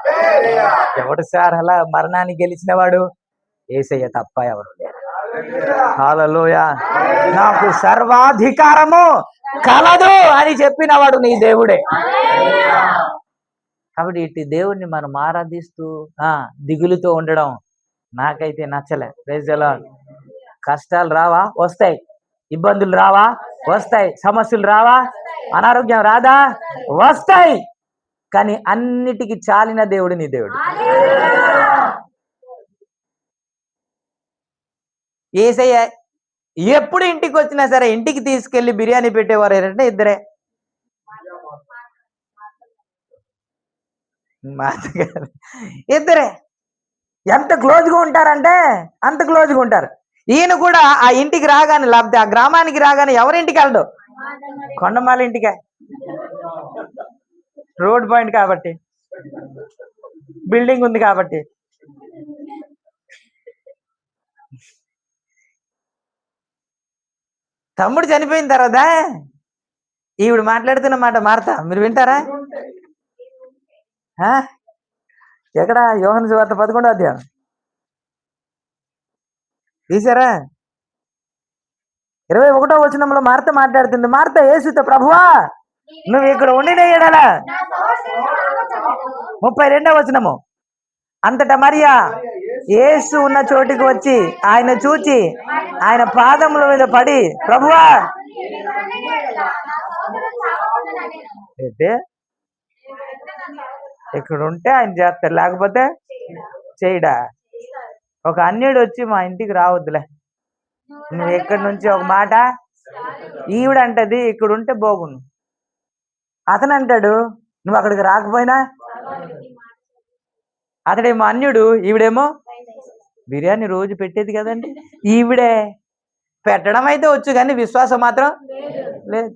ఎవడు సార్ అలా మరణాన్ని గెలిచిన వాడు? యేసయ్య తప్ప ఎవరు లేరు. హల్లెలూయా. నాకు సర్వాధికారము కలదు అని చెప్పినవాడు నీ దేవుడే. కాబట్టి ఇటు దేవుణ్ణి మనం ఆరాధిస్తూ దిగులుతో ఉండడం నాకైతే నచ్చలే. Praise the lord. కష్టాలు రావా? వస్తాయి. ఇబ్బందులు రావా? వస్తాయి. సమస్యలు రావా? అనారోగ్యం రాదా? వస్తాయి. కానీ అన్నిటికీ చాలిన దేవుడు నీ దేవుడు. యేసయ్య ఎప్పుడు ఇంటికి వచ్చినా సరే ఇంటికి తీసుకెళ్లి బిర్యానీ పెట్టేవారు ఏంటంటే ఇద్దరే. ఇద్దరే. ఎంత క్లోజ్గా ఉంటారంటే అంత క్లోజ్గా ఉంటారు. ఈయన కూడా ఆ ఇంటికి రాగానే, లేకపోతే ఆ గ్రామానికి రాగానే ఎవరింటికి వెళ్ళడు, కొండమాల ఇంటికే. రోడ్ పాయింట్ కాబట్టి, బిల్డింగ్ ఉంది కాబట్టి. తమ్ముడు చనిపోయిన తర్వాత ఈవిడ మాట్లాడుతున్న మాట మార్తా, మీరు వింటారా? ఎక్కడ? యోహాను సువార్త 11వ అధ్యాయం తీసారా? 21వ వచనంలో మార్త మాట్లాడుతుంది. మార్త యేసుతో, ప్రభువా నువ్వు ఇక్కడ ఉండిన ఎడల. 32వ వచనము, అంతటా మరియా యేసు ఉన్న చోటికి వచ్చి ఆయన చూచి ఆయన పాదముల మీద పడి, ప్రభువా అయితే ఇక్కడ ఉంటే ఆయన చేస్తాడు, లేకపోతే చేయడా. ఒక అన్యుడు వచ్చి మా ఇంటికి రావద్దులే, నువ్వు ఎక్కడి నుంచి ఒక మాట. ఈవిడ అంటది ఇక్కడ ఉంటే బాగుండు. అతను అంటాడు నువ్వు అక్కడికి రాకపోయినా. అతడేమో అన్యుడు, ఈవిడేమో బిర్యానీ రోజు పెట్టేది కదండి. ఈవిడే పెట్టడం అయితే వచ్చు కానీ విశ్వాసం మాత్రం లేదు.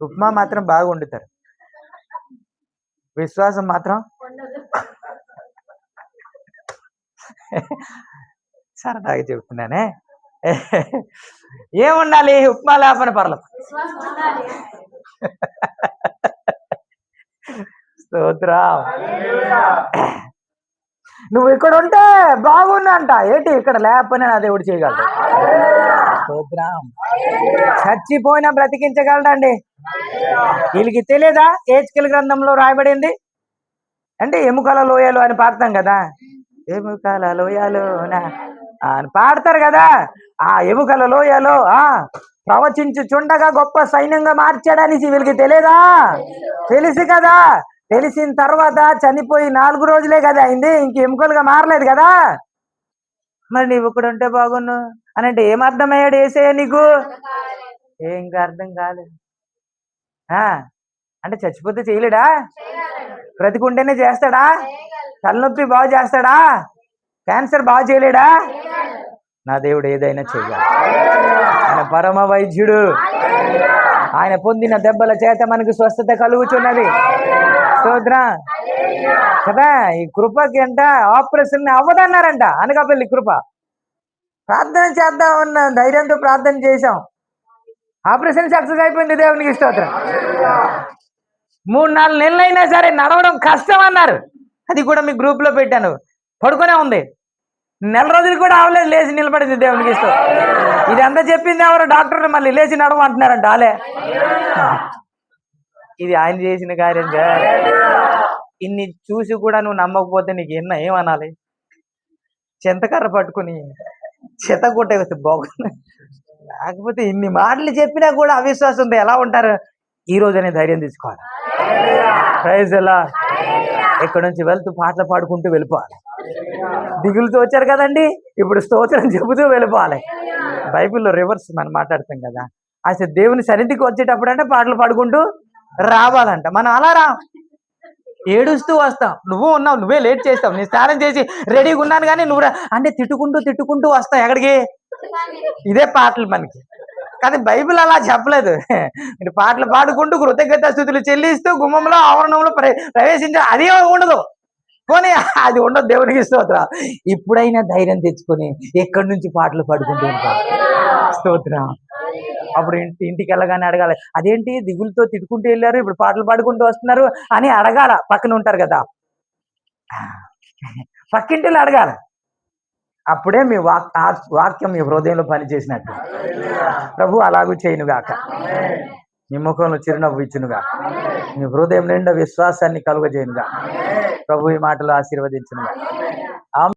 ఉప్మా మాత్రం బాగా వండుతారు, విశ్వాసం మాత్రం. సరదాగా చెప్తున్నానే. ఏముండాలి? ఉప్మా లేపని పర్లేదు. స్తోత్రం. నువ్వు ఇక్కడ ఉంటే బాగున్నా అంట. ఏంటి ఇక్కడ లేకపోయినా నా దేవుడు చేయగలడు. స్తోత్రం. చచ్చిపోయినా బ్రతికించగలడండి. వీళ్ళకి తెలియదా? హెచ్కేల్ గ్రంథంలో రాయబడింది అంటే ఎముకల లోయలు అని పాడతాం కదా. ఎముకల లోయలు అని పాడతారు కదా. ఆ ఎముకల లోయలో ప్రవచించుచుండగా గొప్ప సైన్యంగా మార్చాడనేసి వీళ్ళకి తెలియదా? తెలుసు కదా. తెలిసిన తర్వాత చనిపోయి 4 రోజులే కదా అయింది, ఇంక ఎముకలుగా మారలేదు కదా. మరి నీవు ఇక్కడ ఉంటే బాగున్ను అని అంటే ఏం అర్థమయ్యాడు యేసయ్య నీకు? ఇంకా అర్థం కాలేదు. అంటే చచ్చిపోతే చేయలేడా? బ్రతికుంటేనే చేస్తాడా? తలనొప్పి బాగు చేస్తాడా? క్యాన్సర్ బాగు చేయలేడా? నా దేవుడు ఏదైనా చెయ్యాలి. ఆయన పరమ వైద్యుడు. ఆయన పొందిన దెబ్బల చేత మనకు స్వస్థత కలుగుచున్నది. స్తోత్రం కదా. ఈ కృపకి అంట ఆపరేషన్ అవ్వదన్నారంట అనకాపల్లి కృప. ప్రార్థన చేద్దామన్న ధైర్యంతో ప్రార్థన చేశాం, ఆపరేషన్ సక్సెస్ అయిపోయింది. దేవునికి స్తోత్రం. 3-4 నెలలైనా సరే నడవడం కష్టం అన్నారు. అది కూడా మీ గ్రూప్ లో పెట్టాను. పడుకునే ఉంది. నెల రోజులు కూడా అవలేదు, లేచి నిలబడింది, దేవునికి ఇష్టం. ఇదంతా చెప్పింది ఎవరు? డాక్టర్లు. మళ్ళీ లేచి నడవంటున్నారంట ఆలే. ఇది ఆయన చేసిన కార్యం. ఇన్ని చూసి కూడా నువ్వు నమ్మకపోతే నీకు ఏమనాలి? చింతకర్ర పట్టుకుని చెత్త కొట్టే బాగుంది. లేకపోతే ఇన్ని మాటలు చెప్పినా కూడా అవిశ్వాసంతో ఎలా ఉంటారు? ఈ రోజునే ధైర్యం తీసుకోవాలి. ప్రైజ్ ఎలా ఎక్కడి నుంచి వెళ్తూ పాటలు పాడుకుంటూ వెళ్ళిపోవాలి. దిగులుతో వచ్చారు కదండి, ఇప్పుడు స్తోత్రం చెబుతూ వెళ్ళిపోవాలి. బైబిల్లో రివర్స్ మనం మాట్లాడతాం కదా. అసలు దేవుని సన్నిధికి వచ్చేటప్పుడు అంటే పాటలు పాడుకుంటూ రావాలంట. మనం అలా ఏడుస్తూ వస్తాం. నువ్వు ఉన్నావు, నువ్వే లేట్ చేస్తావు. నీ స్నానం చేసి రెడీగా ఉన్నాను కానీ నువ్వు అంటే తిట్టుకుంటూ వస్తావు. ఎక్కడికి? ఇదే పాటలు మనకి. కానీ బైబిల్ అలా చెప్పలేదు. మీరు పాటలు పాడుకుంటూ కృతజ్ఞత స్తుతులు చెల్లిస్తూ గుమ్మంలో ఆవరణంలో ప్రవేశించే అది ఉండదు. పోనీ అది ఉండదు. దేవునికి స్తోత్రం. ఇప్పుడైనా ధైర్యం తెచ్చుకొని ఎక్కడి నుంచి పాటలు పాడుకుంటూ ఉంటాం. స్తోత్రం. అప్పుడు ఇంటికి వెళ్ళగానే అడగాలి, అదేంటి దిగులతో తిట్టుకుంటూ వెళ్ళారు, ఇప్పుడు పాటలు పాడుకుంటూ వస్తున్నారు అని అడగాల. పక్కన ఉంటారు కదా, పక్కింటిలో అడగాలి. అప్పుడే మీ వాక్యం మీ హృదయంలో పనిచేసినట్టు. ప్రభు అలాగూ చేయనుగాక. నీ ముఖంలో చిరునవ్వు ఇచ్చునుగా. నీ హృదయం నిండా విశ్వాసాన్ని కలుగజేయునుగా. ప్రభు ఈ మాటలు ఆశీర్వదించునుగా.